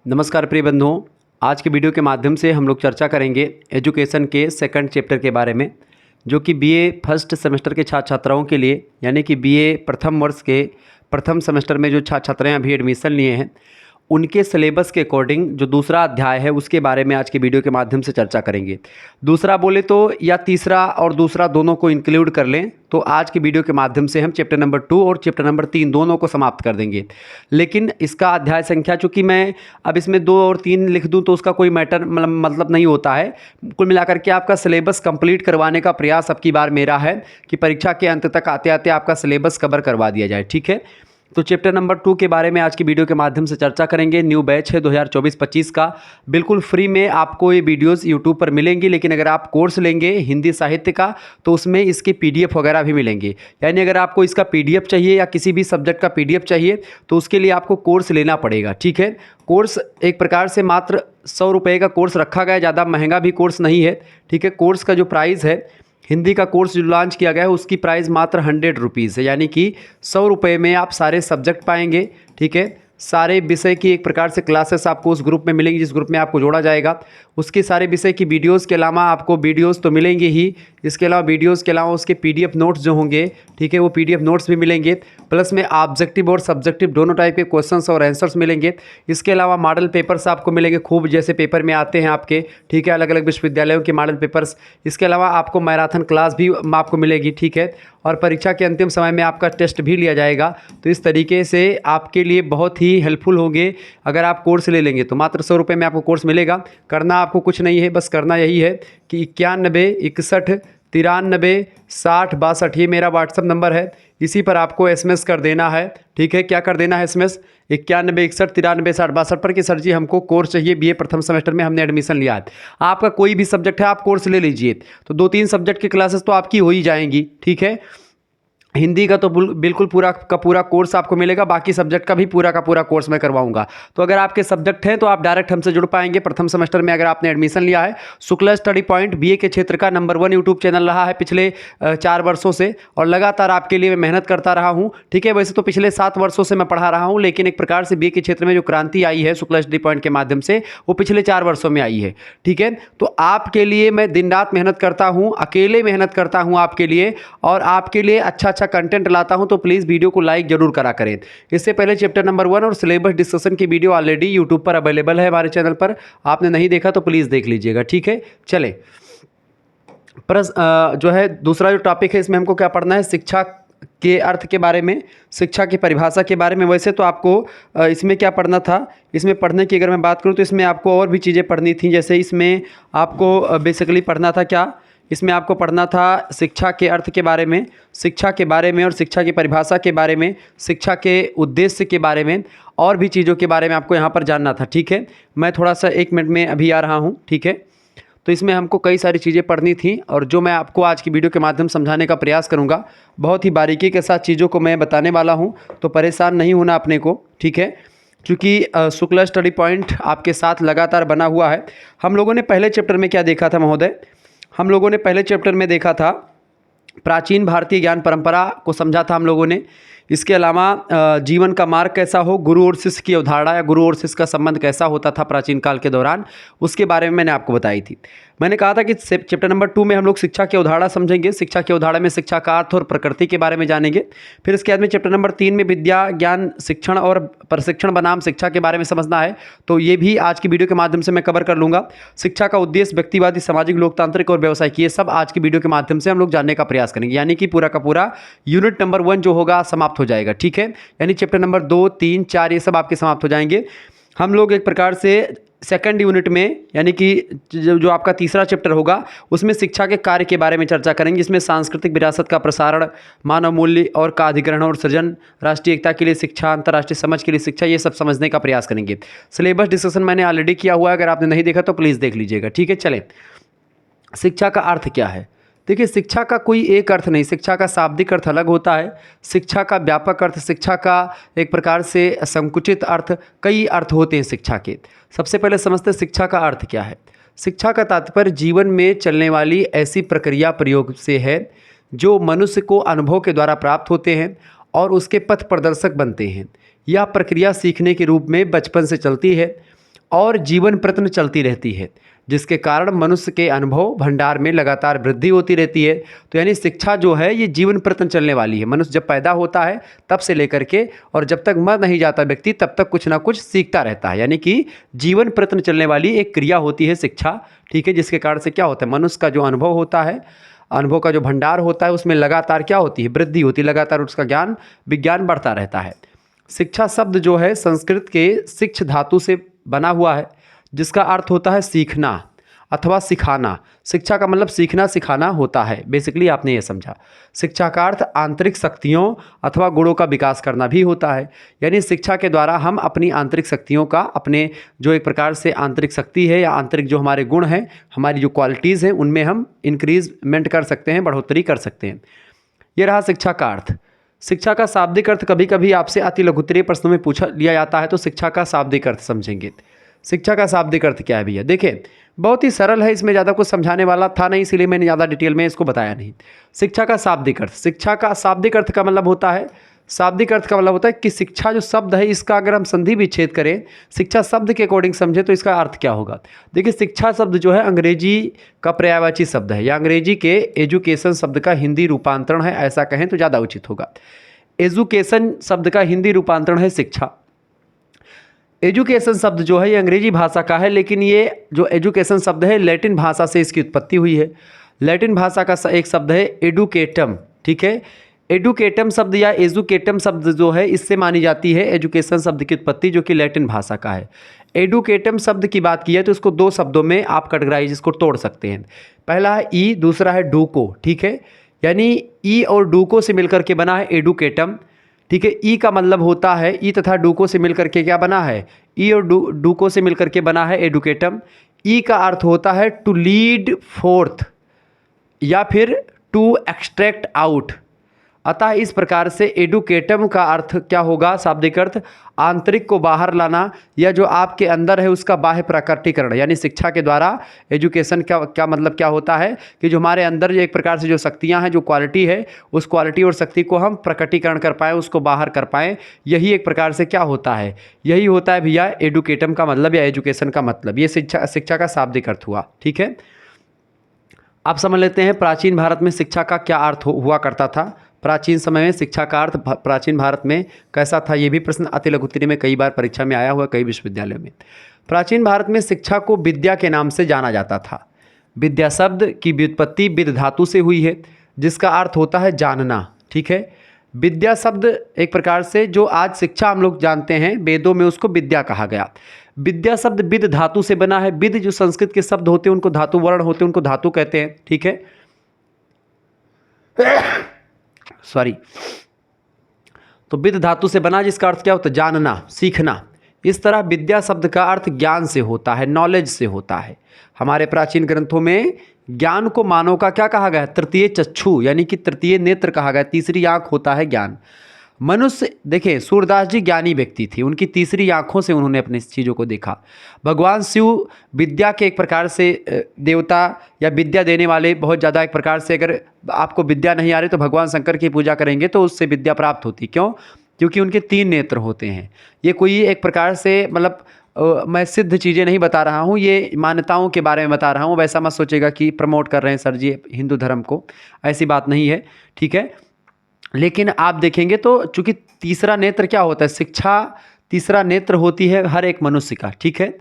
नमस्कार प्रिय बंधुओं। आज के वीडियो के माध्यम से हम लोग चर्चा करेंगे एजुकेशन के सेकंड चैप्टर के बारे में, जो कि बीए फर्स्ट सेमेस्टर के छात्र छात्राओं के लिए, यानी कि बीए प्रथम वर्ष के प्रथम सेमेस्टर में जो छात्र छात्राएँ अभी एडमिशन लिए हैं, उनके सिलेबस के अकॉर्डिंग जो दूसरा अध्याय है उसके बारे में आज के वीडियो के माध्यम से चर्चा करेंगे। दूसरा बोले तो या तीसरा और दूसरा दोनों को इंक्लूड कर लें तो आज के वीडियो के माध्यम से हम चैप्टर नंबर 2 और चैप्टर नंबर 3 दोनों को समाप्त कर देंगे। लेकिन इसका अध्याय संख्या, चूँकि मैं अब इसमें 2 और 3 लिख दूं तो उसका कोई मैटर मतलब नहीं होता है। कुल मिलाकर के आपका सिलेबस कंप्लीट करवाने का प्रयास अब की बार मेरा है कि परीक्षा के अंत तक आते आते आपका सिलेबस कवर करवा दिया जाए। ठीक है, तो चैप्टर नंबर 2 के बारे में आज की वीडियो के माध्यम से चर्चा करेंगे। न्यू बैच है 2024-25 का, बिल्कुल फ्री में आपको ये वीडियोस यूट्यूब पर मिलेंगी। लेकिन अगर आप कोर्स लेंगे हिंदी साहित्य का तो उसमें इसके पीडीएफ वगैरह भी मिलेंगे। यानी अगर आपको इसका पीडीएफ चाहिए या किसी भी सब्जेक्ट का पीडीएफ चाहिए तो उसके लिए आपको कोर्स लेना पड़ेगा। ठीक है, कोर्स एक प्रकार से मात्र 100 रुपये का कोर्स रखा गया है, ज़्यादा महंगा भी कोर्स नहीं है। ठीक है, कोर्स का जो प्राइस है, हिंदी का कोर्स जो लॉन्च किया गया है उसकी प्राइस मात्र 100 रुपीज़ है, यानी कि 100 रुपये में आप सारे सब्जेक्ट पाएंगे। ठीक है, सारे विषय की एक प्रकार से क्लासेस आपको उस ग्रुप में मिलेंगी जिस ग्रुप में आपको जोड़ा जाएगा। उसके सारे विषय की वीडियोस के अलावा आपको वीडियोस तो मिलेंगे ही, इसके अलावा वीडियोस के अलावा उसके पीडीएफ नोट्स जो होंगे, ठीक है, वो पीडीएफ नोट्स भी मिलेंगे। प्लस में ऑब्जेक्टिव और सब्जेक्टिव दोनों टाइप के क्वेश्चंस और आंसर्स मिलेंगे। इसके अलावा मॉडल पेपर्स आपको मिलेंगे खूब, जैसे पेपर में आते हैं आपके। ठीक है, अलग अलग विश्वविद्यालयों के मॉडल पेपर्स। इसके अलावा आपको मैराथन क्लास भी आपको मिलेगी। ठीक है, और परीक्षा के अंतिम समय में आपका टेस्ट भी लिया जाएगा। तो इस तरीके से आपके लिए बहुत ही हेल्पफुल होंगे अगर आप कोर्स ले लेंगे। तो मात्र 100 रुपये में आपको कोर्स मिलेगा। करना आपको कुछ नहीं है, बस करना यही है कि 91 61 93 60 62 ये मेरा व्हाट्सअप नंबर है, इसी पर आपको एसएमएस कर देना है। ठीक है, क्या कर देना है एसएमएस 91 61 93 60 62 पर कि सर जी हमको कोर्स चाहिए, बीए प्रथम सेमेस्टर में हमने एडमिशन लिया है। आपका कोई भी सब्जेक्ट है आप कोर्स ले लीजिए, तो 2-3 सब्जेक्ट की क्लासेस तो आपकी हो ही जाएंगी। ठीक है, हिंदी का तो बिल्कुल पूरा का पूरा कोर्स आपको मिलेगा, बाकी सब्जेक्ट का भी पूरा का पूरा कोर्स मैं करवाऊंगा। तो अगर आपके सब्जेक्ट हैं तो आप डायरेक्ट हमसे जुड़ पाएंगे। प्रथम सेमेस्टर में अगर आपने एडमिशन लिया है, शुक्ला स्टडी पॉइंट बीए के क्षेत्र का नंबर 1 यूट्यूब चैनल रहा है पिछले 4 वर्षों से, और लगातार आपके लिए मैं मेहनत करता रहा हूँ। ठीक है, वैसे तो पिछले 7 वर्षों से मैं पढ़ा रहा हूँ, लेकिन एक प्रकार से बीए के क्षेत्र में जो क्रांति आई है शुक्ला स्टडी पॉइंट के माध्यम से, वो पिछले 4 वर्षों में आई है। ठीक है, तो आपके लिए मैं दिन रात मेहनत करता हूँ, अकेले मेहनत करता हूँ आपके लिए, और आपके लिए अच्छा अच्छा कंटेंट लाता हूं। तो प्लीज़ वीडियो को लाइक जरूर करा करें। इससे पहले चैप्टर नंबर 1 और सिलेबस डिस्कशन की वीडियो ऑलरेडी यूट्यूब पर अवेलेबल है हमारे चैनल पर, आपने नहीं देखा तो प्लीज़ देख लीजिएगा। ठीक है, चले जो है दूसरा जो टॉपिक है, इसमें हमको क्या पढ़ना है, शिक्षा के अर्थ के बारे में, शिक्षा की परिभाषा के बारे में। वैसे तो आपको इसमें क्या पढ़ना था, इसमें पढ़ने की अगर मैं बात करूं तो इसमें आपको और भी चीज़ें पढ़नी थी। जैसे इसमें आपको बेसिकली पढ़ना था क्या, इसमें आपको पढ़ना था शिक्षा के अर्थ के बारे में, शिक्षा के बारे में और शिक्षा की परिभाषा के बारे में, शिक्षा के उद्देश्य के बारे में, और भी चीज़ों के बारे में आपको यहाँ पर जानना था। ठीक है, मैं थोड़ा सा 1 मिनट में अभी आ रहा हूँ। ठीक है, तो इसमें हमको कई सारी चीज़ें पढ़नी थी, और जो मैं आपको आज की वीडियो के माध्यम से समझाने का प्रयास करूँगा, बहुत ही बारीकी के साथ चीज़ों को मैं बताने वाला हूँ, तो परेशान नहीं होना अपने को। ठीक है, क्योंकि शुक्ला स्टडी पॉइंट आपके साथ लगातार बना हुआ है। हम लोगों ने पहले चैप्टर में क्या देखा था महोदय, हम लोगों ने पहले चैप्टर में देखा था प्राचीन भारतीय ज्ञान परंपरा को समझा था हम लोगों ने। इसके अलावा जीवन का मार्ग कैसा हो, गुरु और शिष्य की अवधारणा या गुरु और शिष्य का संबंध कैसा होता था प्राचीन काल के दौरान, उसके बारे में मैंने आपको बताई थी। मैंने कहा था कि चैप्टर नंबर 2 में हम लोग शिक्षा की अवधारणा समझेंगे, शिक्षा की अवधारणा में शिक्षा का अर्थ और प्रकृति के बारे में जानेंगे। फिर इसके बाद में चैप्टर नंबर 3 में विद्या ज्ञान शिक्षण और प्रशिक्षण बनाम शिक्षा के बारे में समझना है, तो ये भी आज की वीडियो के माध्यम से मैं कवर कर लूँगा। शिक्षा का उद्देश्य व्यक्तिवादी, सामाजिक, लोकतांत्रिक और व्यवसायिक, ये सब आज की वीडियो के माध्यम से हम लोग जानने का प्रयास करेंगे। यानी कि पूरा का पूरा यूनिट नंबर 1 जो होगा समाप्त हो जाएगा। ठीक है, यानी चैप्टर नंबर 2 3 4 ये सब आपके समाप्त हो जाएंगे। हम लोग एक प्रकार से सेकंड यूनिट में, यानी कि जो आपका तीसरा चैप्टर होगा, उसमें शिक्षा के कार्य के बारे में चर्चा करेंगे। इसमें सांस्कृतिक विरासत का प्रसारण, मानव मूल्य और का अधिग्रहण और सृजन, राष्ट्रीय एकता के लिए शिक्षा, अंतर्राष्ट्रीय समझ के लिए शिक्षा, ये सब समझने का प्रयास करेंगे। सिलेबस डिस्कशन मैंने ऑलरेडी किया हुआ है, अगर आपने नहीं देखा तो प्लीज़ देख लीजिएगा। ठीक है, चलें, शिक्षा का अर्थ क्या है। देखिए, शिक्षा का कोई एक अर्थ नहीं, शिक्षा का शाब्दिक अर्थ अलग होता है, शिक्षा का व्यापक अर्थ, शिक्षा का एक प्रकार से संकुचित अर्थ, कई अर्थ होते हैं शिक्षा के। सबसे पहले समझते हैं शिक्षा का अर्थ क्या है। शिक्षा का तात्पर्य जीवन में चलने वाली ऐसी प्रक्रिया प्रयोग से है जो मनुष्य को अनुभव के द्वारा प्राप्त होते हैं और उसके पथ प्रदर्शक बनते हैं। यह प्रक्रिया सीखने के रूप में बचपन से चलती है। और जीवन प्रत्न चलती रहती है, जिसके कारण मनुष्य के अनुभव भंडार में लगातार वृद्धि होती रहती है। तो यानी शिक्षा जो है ये जीवन प्रत्न चलने वाली है। मनुष्य जब पैदा होता है तब से लेकर के और जब तक मर नहीं जाता व्यक्ति तब तक कुछ ना कुछ सीखता रहता है, यानी कि जीवन प्रत्न चलने वाली एक क्रिया होती है शिक्षा, ठीक है। जिसके कारण से क्या होता है, मनुष्य का जो अनुभव होता है, अनुभव का जो भंडार होता है उसमें लगातार क्या होती है, वृद्धि होती है, लगातार उसका ज्ञान विज्ञान बढ़ता रहता है। शिक्षा शब्द जो है संस्कृत के शिक्ष धातु से बना हुआ है, जिसका अर्थ होता है सीखना अथवा सिखाना। शिक्षा का मतलब सीखना सिखाना होता है। बेसिकली आपने ये समझा। शिक्षा का अर्थ आंतरिक शक्तियों अथवा गुणों का विकास करना भी होता है, यानी शिक्षा के द्वारा हम अपनी आंतरिक शक्तियों का, अपने जो एक प्रकार से आंतरिक शक्ति है या आंतरिक जो हमारे गुण हैं, हमारी जो क्वालिटीज़ हैं, उनमें हम इंक्रीजमेंट कर सकते हैं, बढ़ोतरी कर सकते हैं। ये रहा शिक्षा का अर्थ। शिक्षा का शाब्दिक अर्थ कभी कभी आपसे अति लघुत्तरीय प्रश्नों में पूछा लिया जाता है, तो शिक्षा का शाब्दिक अर्थ समझेंगे। शिक्षा का शाब्दिक अर्थ क्या है भैया, देखिए बहुत ही सरल है, इसमें ज़्यादा कुछ समझाने वाला था नहीं, इसीलिए मैंने ज़्यादा डिटेल में इसको बताया नहीं। शिक्षा का शाब्दिक अर्थ, शिक्षा का शाब्दिक अर्थ का मतलब होता है, शाब्दिक अर्थ का मतलब होता है कि शिक्षा जो शब्द है इसका अगर हम संधि विच्छेद करें, शिक्षा शब्द के अकॉर्डिंग समझे तो इसका अर्थ क्या होगा। देखिए शिक्षा शब्द जो है अंग्रेजी का पर्यायवाची शब्द है, या अंग्रेजी के एजुकेशन शब्द का हिंदी रूपांतरण है, ऐसा कहें तो ज़्यादा उचित होगा। एजुकेशन शब्द का हिंदी रूपांतरण है शिक्षा। एजुकेशन शब्द जो है ये अंग्रेजी भाषा का है, लेकिन ये जो एजुकेशन शब्द है लैटिन भाषा से इसकी उत्पत्ति हुई है। लैटिन भाषा का एक शब्द है एडुकेटम, ठीक है। एडुकेटम शब्द या एजुकेटम शब्द जो है इससे मानी जाती है एजुकेशन शब्द की उत्पत्ति, जो कि लैटिन भाषा का है। एडुकेटम शब्द की बात की है तो इसको दो शब्दों में आप कैटेगराइज इसको तोड़ सकते हैं। पहला है ई, दूसरा है डूको, ठीक है। यानी ई और डूको से मिलकर के बना है एडुकेटम, ठीक है। ई का मतलब होता है, ई तथा डूको से मिलकर के क्या बना है, ई और डूको से मिलकर के बना है एडुकेटम। ई का अर्थ होता है टू लीड फोर्थ या फिर टू एक्सट्रैक्ट आउट। अतः इस प्रकार से एडुकेटम का अर्थ क्या होगा, शाब्दिक अर्थ आंतरिक को बाहर लाना, या जो आपके अंदर है उसका बाह्य प्रकटीकरण। यानी शिक्षा के द्वारा एजुकेशन क्या मतलब क्या होता है कि जो हमारे अंदर जो एक प्रकार से जो शक्तियां हैं, जो क्वालिटी है, उस क्वालिटी और शक्ति को हम प्रकटीकरण कर पाएँ, उसको बाहर कर पाएँ। यही एक प्रकार से क्या होता है, यही होता है भैया एडुकेटम का मतलब या एजुकेशन का मतलब। ये शिक्षा का शाब्दिक अर्थ हुआ, ठीक है। अब समझ लेते हैं प्राचीन भारत में शिक्षा का क्या अर्थ हुआ करता था। प्राचीन समय में शिक्षा का अर्थ प्राचीन भारत में कैसा था, ये भी प्रश्न अति लघुत्तरी में कई बार परीक्षा में आया हुआ, कई विश्वविद्यालयों में। प्राचीन भारत में शिक्षा को विद्या के नाम से जाना जाता था। विद्या शब्द की व्युत्पत्ति विद धातु से हुई है, जिसका अर्थ होता है जानना, ठीक है। विद्या शब्द एक प्रकार से जो आज शिक्षा हम लोग जानते हैं, वेदों में उसको विद्या कहा गया। विद्या शब्द विद धातु से बना है। विद जो संस्कृत के शब्द होते हैं उनको धातु वर्ण होते हैं, उनको धातु कहते हैं, ठीक है। सॉरी। तो विद धातु से बना, जिसका अर्थ क्या होता है, जानना, सीखना। इस तरह विद्या शब्द का अर्थ ज्ञान से होता है, नॉलेज से होता है। हमारे प्राचीन ग्रंथों में ज्ञान को मानव का क्या कहा गया है, तृतीय चक्षु, यानी कि तृतीय नेत्र कहा गया, तीसरी आंख होता है ज्ञान। मनुष्य, देखिए सूरदास जी ज्ञानी व्यक्ति थे, उनकी तीसरी आंखों से उन्होंने अपनी चीज़ों को देखा। भगवान शिव विद्या के एक प्रकार से देवता या विद्या देने वाले, बहुत ज़्यादा एक प्रकार से अगर आपको विद्या नहीं आ रही तो भगवान शंकर की पूजा करेंगे तो उससे विद्या प्राप्त होती। क्यों? क्योंकि उनके 3 नेत्र होते हैं। ये कोई एक प्रकार से मतलब मैं सिद्ध चीज़ें नहीं बता रहा हूँ, ये मान्यताओं के बारे में बता रहा हूँ। वैसा मत सोचेगा कि प्रमोट कर रहे हैं सर जी हिंदू धर्म को, ऐसी बात नहीं है, ठीक है। लेकिन आप देखेंगे तो चूंकि तीसरा नेत्र क्या होता है, शिक्षा तीसरा नेत्र होती है हर एक मनुष्य का, ठीक है,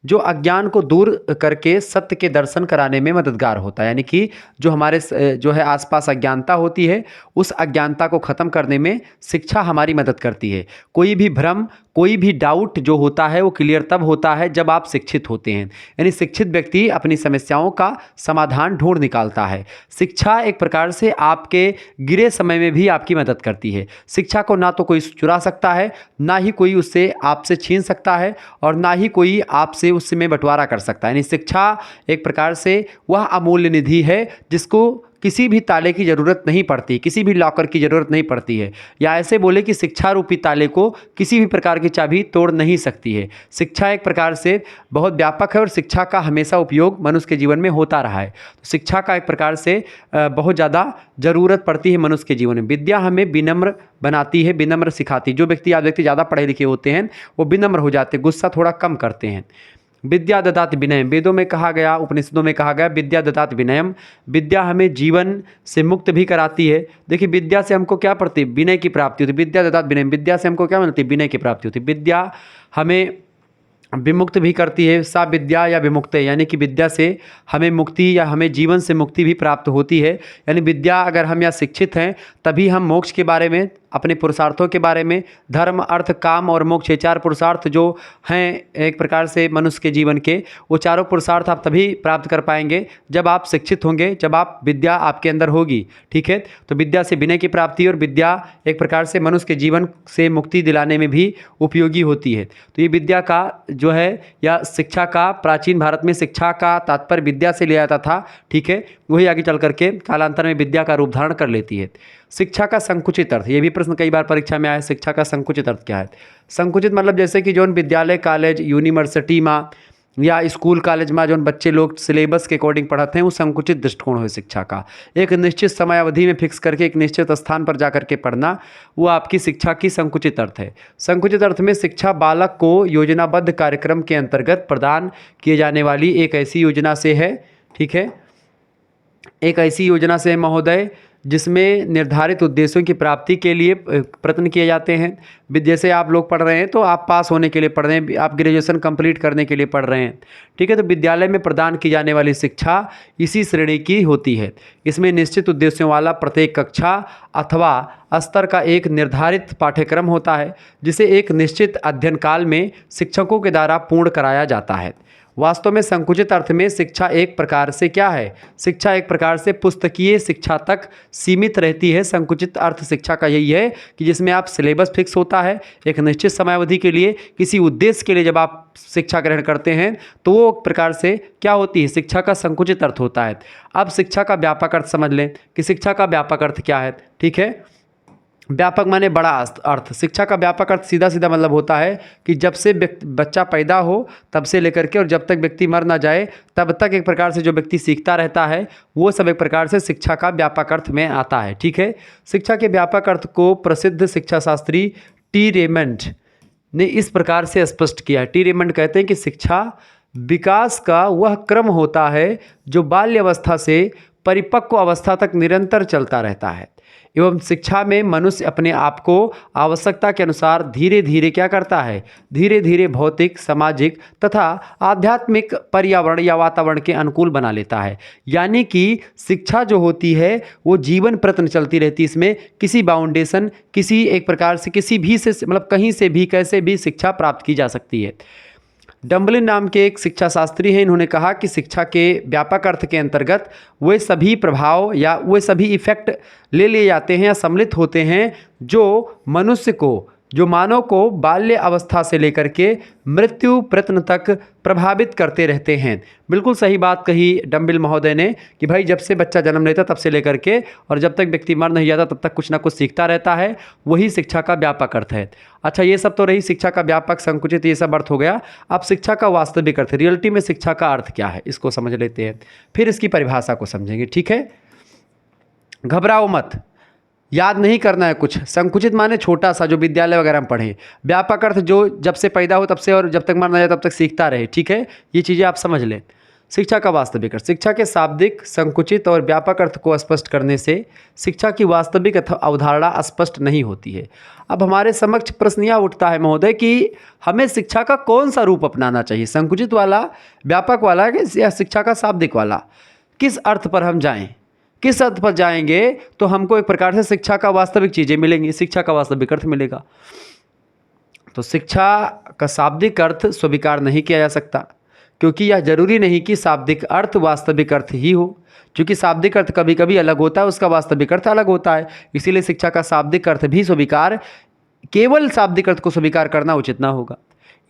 जो अज्ञान को दूर करके सत्य के दर्शन कराने में मददगार होता है। यानी कि जो हमारे जो है आसपास अज्ञानता होती है, उस अज्ञानता को ख़त्म करने में शिक्षा हमारी मदद करती है। कोई भी भ्रम, कोई भी डाउट जो होता है वो क्लियर तब होता है जब आप शिक्षित होते हैं। यानी शिक्षित व्यक्ति अपनी समस्याओं का समाधान ढूंढ निकालता है। शिक्षा एक प्रकार से आपके गिरे समय में भी आपकी मदद करती है। शिक्षा को ना तो कोई चुरा सकता है, ना ही कोई उससे आपसे छीन सकता है, और ना ही कोई आपसे उसमें बंटवारा कर सकता है। यानी शिक्षा एक प्रकार से वह अमूल्य निधि है जिसको किसी भी ताले की ज़रूरत नहीं पड़ती, किसी भी लॉकर की ज़रूरत नहीं पड़ती है, या ऐसे बोले कि शिक्षा रूपी ताले को किसी भी प्रकार की चाबी तोड़ नहीं सकती है। शिक्षा एक प्रकार से बहुत व्यापक है और शिक्षा का हमेशा उपयोग मनुष्य के जीवन में होता रहा है। तो शिक्षा का एक प्रकार से बहुत ज़्यादा ज़रूरत पड़ती है मनुष्य के जीवन में। विद्या हमें विनम्र बनाती है, विनम्र सिखाती है। जो व्यक्ति आप देखते ज़्यादा पढ़े लिखे होते हैं वो विनम्र हो जाते हैं, गुस्सा थोड़ा कम करते हैं। विद्या ददाति विनयम, वेदों में कहा गया, उपनिषदों में कहा गया विद्या ददाति विनयम। विद्या हमें जीवन से मुक्त भी कराती है। देखिए विद्या से हमको क्या पड़ती है, विनय की प्राप्ति होती है। विद्या ददाति विनयम, विद्या से हमको क्या मिलती है, विनय की प्राप्ति होती है। विद्या हमें विमुक्त भी करती है। सा विद्या या विमुक्त, यानी कि विद्या से हमें मुक्ति या हमें जीवन से मुक्ति भी प्राप्त होती है। यानी विद्या अगर हम या शिक्षित हैं तभी हम मोक्ष के बारे में, अपने पुरुषार्थों के बारे में, धर्म अर्थ काम और मोक्ष, ये चार पुरुषार्थ जो हैं एक प्रकार से मनुष्य के जीवन के, वो चारों पुरुषार्थ आप तभी प्राप्त कर पाएंगे जब आप शिक्षित होंगे, जब आप विद्या आपके अंदर होगी। ठीक है, तो विद्या से विनय की प्राप्ति और विद्या एक प्रकार से मनुष्य के जीवन से मुक्ति दिलाने में भी उपयोगी होती है। तो ये विद्या का जो है या शिक्षा का, प्राचीन भारत में शिक्षा का तात्पर्य विद्या से लिया जाता था। ठीक है, वही आगे चल करके कालांतर में विद्या का रूप धारण कर लेती है। शिक्षा का संकुचित अर्थ, ये भी प्रश्न कई बार परीक्षा में आया, शिक्षा का संकुचित अर्थ क्या है। संकुचित मतलब जैसे कि जो विद्यालय कॉलेज यूनिवर्सिटी में या स्कूल कॉलेज में जो बच्चे लोग सिलेबस के अकॉर्डिंग पढ़ाते हैं वो संकुचित दृष्टिकोण है शिक्षा का। एक निश्चित समय अवधि में फिक्स करके एक निश्चित स्थान पर जा करके पढ़ना, वो आपकी शिक्षा की संकुचित अर्थ है। संकुचित अर्थ में शिक्षा बालक को योजनाबद्ध कार्यक्रम के अंतर्गत प्रदान किए जाने वाली एक ऐसी योजना से है। ठीक है, एक ऐसी योजना से महोदय जिसमें निर्धारित उद्देश्यों की प्राप्ति के लिए प्रयत्न किए जाते हैं। जैसे आप लोग पढ़ रहे हैं तो आप पास होने के लिए पढ़ रहे हैं, आप ग्रेजुएशन कंप्लीट करने के लिए पढ़ रहे हैं। ठीक है, तो विद्यालय में प्रदान की जाने वाली शिक्षा इसी श्रेणी की होती है। इसमें निश्चित उद्देश्यों वाला प्रत्येक कक्षा अथवा स्तर का एक निर्धारित पाठ्यक्रम होता है जिसे एक निश्चित अध्ययन काल में शिक्षकों के द्वारा पूर्ण कराया जाता है। वास्तव में संकुचित अर्थ में शिक्षा एक प्रकार से क्या है, शिक्षा एक प्रकार से पुस्तकीय शिक्षा तक सीमित रहती है। संकुचित अर्थ शिक्षा का यही है कि जिसमें आप सिलेबस फिक्स होता है, एक निश्चित समयावधि के लिए किसी उद्देश्य के लिए जब आप शिक्षा ग्रहण करते हैं तो वो एक प्रकार से क्या होती है, शिक्षा का संकुचित अर्थ होता है। अब शिक्षा का व्यापक अर्थ समझ लें कि शिक्षा का व्यापक अर्थ क्या है। ठीक है, व्यापक माने बड़ा अर्थ। शिक्षा का व्यापक अर्थ सीधा सीधा मतलब होता है कि जब से बच्चा पैदा हो तब से लेकर के और जब तक व्यक्ति मर ना जाए तब तक एक प्रकार से जो व्यक्ति सीखता रहता है वो सब एक प्रकार से शिक्षा का व्यापक अर्थ में आता है। ठीक है, शिक्षा के व्यापक अर्थ को प्रसिद्ध शिक्षा शास्त्री टी रेमंड ने इस प्रकार से स्पष्ट किया है। टी रेमंड कहते हैं कि शिक्षा विकास का वह क्रम होता है जो बाल्य अवस्था से परिपक्व अवस्था तक निरंतर चलता रहता है एवं शिक्षा में मनुष्य अपने आप को आवश्यकता के अनुसार धीरे धीरे क्या करता है, धीरे धीरे भौतिक, सामाजिक तथा आध्यात्मिक पर्यावरण या वातावरण के अनुकूल बना लेता है। यानी कि शिक्षा जो होती है वो जीवन प्रयत्न चलती रहती है। इसमें किसी बाउंडेशन, किसी एक प्रकार से किसी भी से मतलब कहीं से भी कैसे भी शिक्षा प्राप्त की जा सकती है। डम्बलिन नाम के एक शिक्षा शास्त्री हैं, इन्होंने कहा कि शिक्षा के व्यापक अर्थ के अंतर्गत वे सभी प्रभाव या वे सभी इफेक्ट ले लिए जाते हैं या सम्मिलित होते हैं जो मनुष्य को, जो मानव को बाल्य अवस्था से लेकर के मृत्यु प्रयत्न तक प्रभावित करते रहते हैं। बिल्कुल सही बात कही डम्बिल महोदय ने कि भाई जब से बच्चा जन्म लेता तब से लेकर के और जब तक व्यक्ति मर नहीं जाता तब तक कुछ ना कुछ सीखता रहता है, वही शिक्षा का व्यापक अर्थ है। अच्छा, ये सब तो रही शिक्षा का व्यापक, संकुचित, ये सब अर्थ हो गया। अब शिक्षा का वास्तविक अर्थ, रियलिटी में शिक्षा का अर्थ क्या है, इसको समझ लेते हैं, फिर इसकी परिभाषा को समझेंगे। ठीक है, घबराओ मत, याद नहीं करना है कुछ। संकुचित माने छोटा सा, जो विद्यालय वगैरह में पढ़ें। व्यापक अर्थ जो जब से पैदा हो तब से और जब तक मर ना जाए तब तक सीखता रहे। ठीक है, ये चीज़ें आप समझ लें। शिक्षा का वास्तविक अर्थ, शिक्षा के शाब्दिक, संकुचित और व्यापक अर्थ को स्पष्ट करने से शिक्षा की वास्तविक अवधारणा स्पष्ट नहीं होती है। अब हमारे समक्ष प्रश्न यह उठता है महोदय कि हमें शिक्षा का कौन सा रूप अपनाना चाहिए, संकुचित वाला, व्यापक वाला या शिक्षा का शाब्दिक वाला, किस अर्थ पर हम जाएं, किस अर्थ पर जाएंगे तो हमको एक प्रकार से शिक्षा का वास्तविक चीज़ें मिलेंगी, शिक्षा का वास्तविक अर्थ मिलेगा। तो शिक्षा का शाब्दिक अर्थ स्वीकार नहीं किया जा सकता क्योंकि यह जरूरी नहीं कि शाब्दिक अर्थ वास्तविक अर्थ ही हो, क्योंकि शाब्दिक अर्थ कभी कभी अलग होता है, उसका वास्तविक अर्थ अलग होता है। इसीलिए शिक्षा का शाब्दिक अर्थ भी स्वीकार, केवल शाब्दिक अर्थ को स्वीकार करना उचित ना होगा।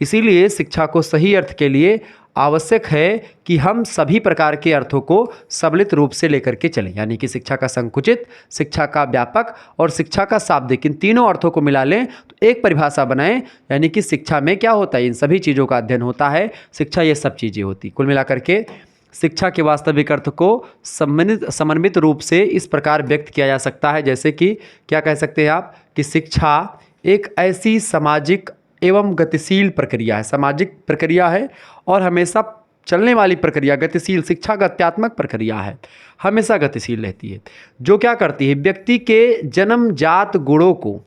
इसीलिए शिक्षा को सही अर्थ के लिए आवश्यक है कि हम सभी प्रकार के अर्थों को सम्मिलित रूप से लेकर के चलें, यानी कि शिक्षा का संकुचित, शिक्षा का व्यापक और शिक्षा का शाब्दिक, इन तीनों अर्थों को मिला लें तो एक परिभाषा बनाएं। यानी कि शिक्षा में क्या होता है, इन सभी चीज़ों का अध्ययन होता है, शिक्षा ये सब चीज़ें होती। कुल मिलाकर के शिक्षा के वास्तविक अर्थ को समन्वित रूप से इस प्रकार व्यक्त किया जा सकता है, जैसे कि क्या कह सकते हैं आप कि शिक्षा एक ऐसी सामाजिक एवं गतिशील प्रक्रिया है, सामाजिक प्रक्रिया है और हमेशा चलने वाली प्रक्रिया, गतिशील, शिक्षा गत्यात्मक प्रक्रिया है, हमेशा गतिशील रहती है, जो क्या करती है, व्यक्ति के जन्मजात गुणों को,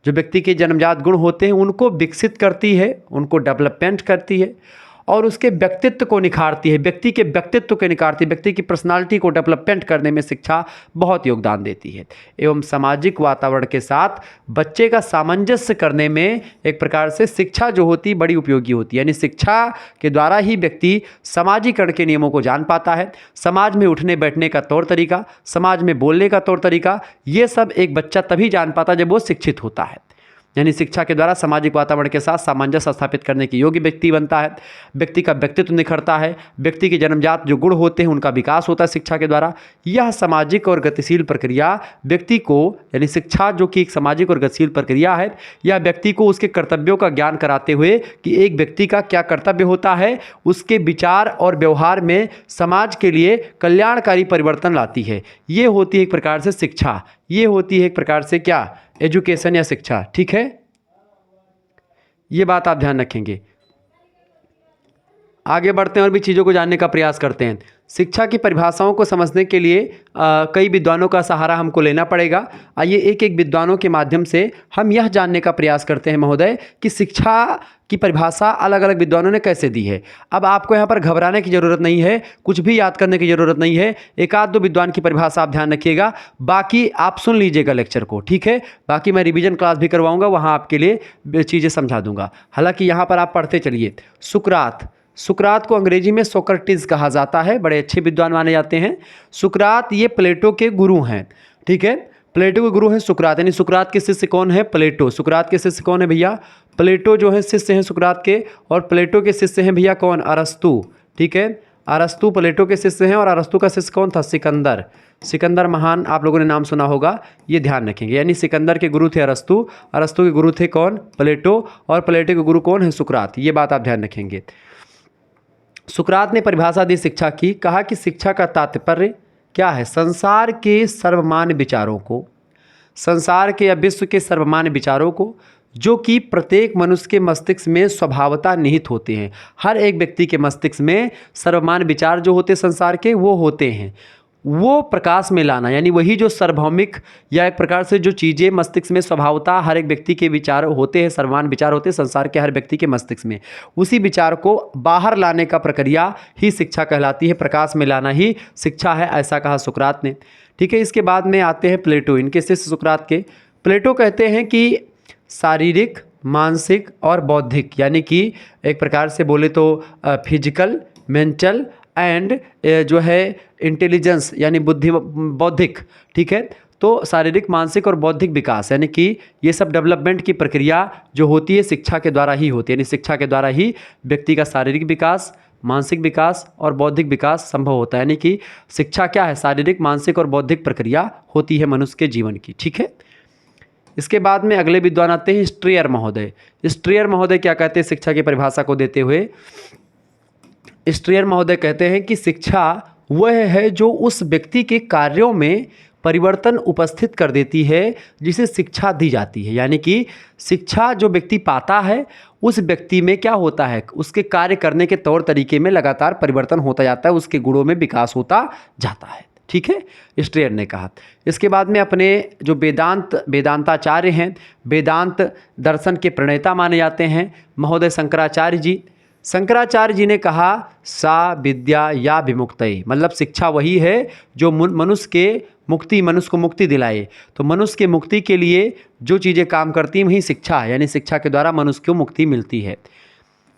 जो व्यक्ति के जन्मजात गुण होते हैं उनको विकसित करती है, उनको डेवलपमेंट करती है और उसके व्यक्तित्व को निखारती है, व्यक्ति के व्यक्तित्व को निखारती है, व्यक्ति की पर्सनालिटी को डेवलपमेंट करने में शिक्षा बहुत योगदान देती है। एवं सामाजिक वातावरण के साथ बच्चे का सामंजस्य करने में एक प्रकार से शिक्षा जो होती बड़ी उपयोगी होती है। यानी शिक्षा के द्वारा ही व्यक्ति सामाजिकरण के नियमों को जान पाता है, समाज में उठने बैठने का तौर तरीका, समाज में बोलने का तौर तरीका, ये सब एक बच्चा तभी जान पाता जब वो शिक्षित होता है। यानी शिक्षा के द्वारा सामाजिक वातावरण के साथ सामंजस्य स्थापित करने के योग्य व्यक्ति बनता है, व्यक्ति का व्यक्तित्व निखरता है, व्यक्ति के जन्मजात जो गुण होते हैं उनका विकास होता है शिक्षा के द्वारा। यह सामाजिक और गतिशील प्रक्रिया व्यक्ति को, यानी शिक्षा जो कि एक सामाजिक और गतिशील प्रक्रिया है, यह व्यक्ति को उसके कर्तव्यों का ज्ञान कराते हुए कि एक व्यक्ति का क्या कर्तव्य होता है, उसके विचार और व्यवहार में समाज के लिए कल्याणकारी परिवर्तन लाती है। ये होती है एक प्रकार से शिक्षा, ये होती है एक प्रकार से क्या, एजुकेशन या शिक्षा। ठीक है, ये बात आप ध्यान रखेंगे। आगे बढ़ते हैं और भी चीज़ों को जानने का प्रयास करते हैं। शिक्षा की परिभाषाओं को समझने के लिए कई विद्वानों का सहारा हमको लेना पड़ेगा। आइए एक एक विद्वानों के माध्यम से हम यह जानने का प्रयास करते हैं महोदय कि शिक्षा की परिभाषा अलग अलग विद्वानों ने कैसे दी है। अब आपको यहाँ पर घबराने की ज़रूरत नहीं है, कुछ भी याद करने की ज़रूरत नहीं है। एक आध दो विद्वान की परिभाषा आप ध्यान रखिएगा, बाकी आप सुन लीजिएगा लेक्चर को, ठीक है। बाकी मैं रिवीजन क्लास भी करवाऊँगा, वहाँ आपके लिए चीज़ें समझा दूँगा। हालाँकि यहाँ पर आप पढ़ते चलिए। सुकरात को अंग्रेजी में सोक्रेटिस कहा जाता है, बड़े अच्छे विद्वान माने जाते हैं। सुकरात ये प्लेटो के गुरु हैं, ठीक है, प्लेटो के गुरु हैं सुकरात। यानी सुकरात के शिष्य कौन है, प्लेटो। सुकरात के शिष्य कौन है भैया, प्लेटो जो है शिष्य हैं सुकरात के, और प्लेटो के शिष्य हैं भैया कौन, अरस्तु, ठीक है। अरस्तु प्लेटो के शिष्य हैं और अरस्तु का शिष्य कौन था, सिकंदर। सिकंदर महान आप लोगों ने नाम सुना होगा, ये ध्यान रखेंगे। यानी सिकंदर के गुरु थे अरस्तु, अरस्तु के गुरु थे कौन, प्लेटो, और प्लेटो के गुरु कौन है, सुकरात। ये बात आप ध्यान रखेंगे। सुकरात ने परिभाषा दी शिक्षा की, कहा कि शिक्षा का तात्पर्य क्या है, संसार के सर्वमान्य विचारों को, संसार के या विश्व के सर्वमान्य विचारों को, जो कि प्रत्येक मनुष्य के मस्तिष्क में स्वभावतः निहित होते हैं। हर एक व्यक्ति के मस्तिष्क में सर्वमान्य विचार जो होते हैं संसार के, वो होते हैं, वो प्रकाश में लाना। यानी वही जो सार्वभौमिक या एक प्रकार से जो चीज़ें मस्तिष्क में स्वभावतः हर एक व्यक्ति के विचार होते हैं, सर्वमान्य विचार होते हैं संसार के हर व्यक्ति के मस्तिष्क में, उसी विचार को बाहर लाने का प्रक्रिया ही शिक्षा कहलाती है, प्रकाश में लाना ही शिक्षा है, ऐसा कहा सुकरात ने, ठीक है। इसके बाद में आते हैं प्लेटो, इनके शिष्य सुकरात के। प्लेटो कहते हैं कि शारीरिक, मानसिक और बौद्धिक, यानी कि एक प्रकार से बोले तो फिजिकल, मेंटल एंड जो है इंटेलिजेंस, यानी बुद्धि, बौद्धिक, ठीक है। तो शारीरिक, मानसिक और बौद्धिक विकास, यानी कि ये सब डेवलपमेंट की प्रक्रिया जो होती है शिक्षा के द्वारा ही होती है। यानी शिक्षा के द्वारा ही व्यक्ति का शारीरिक विकास, मानसिक विकास और बौद्धिक विकास संभव होता है। यानी कि शिक्षा क्या है, शारीरिक, मानसिक और बौद्धिक प्रक्रिया होती है मनुष्य के जीवन की, ठीक है। इसके बाद में अगले विद्वान आते हैं स्ट्रेयर महोदय। स्ट्रेयर महोदय क्या कहते हैं शिक्षा की परिभाषा को देते हुए, स्ट्रेयर महोदय कहते हैं कि शिक्षा वह है जो उस व्यक्ति के कार्यों में परिवर्तन उपस्थित कर देती है जिसे शिक्षा दी जाती है। यानी कि शिक्षा जो व्यक्ति पाता है उस व्यक्ति में क्या होता है, उसके कार्य करने के तौर तरीके में लगातार परिवर्तन होता जाता है, उसके गुणों में विकास होता जाता है, ठीक है, स्ट्रेयर ने कहा। इसके बाद में अपने जो वेदांताचार्य हैं, वेदांत दर्शन के प्रणेता माने जाते हैं महोदय शंकराचार्य जी। शंकराचार्य जी ने कहा सा विद्या या विमुक्तये, मतलब शिक्षा वही है जो मनुष्य को मुक्ति दिलाए। तो मनुष्य के मुक्ति के लिए जो चीज़ें काम करती हैं वही शिक्षा है, यानी शिक्षा के द्वारा मनुष्य को मुक्ति मिलती है।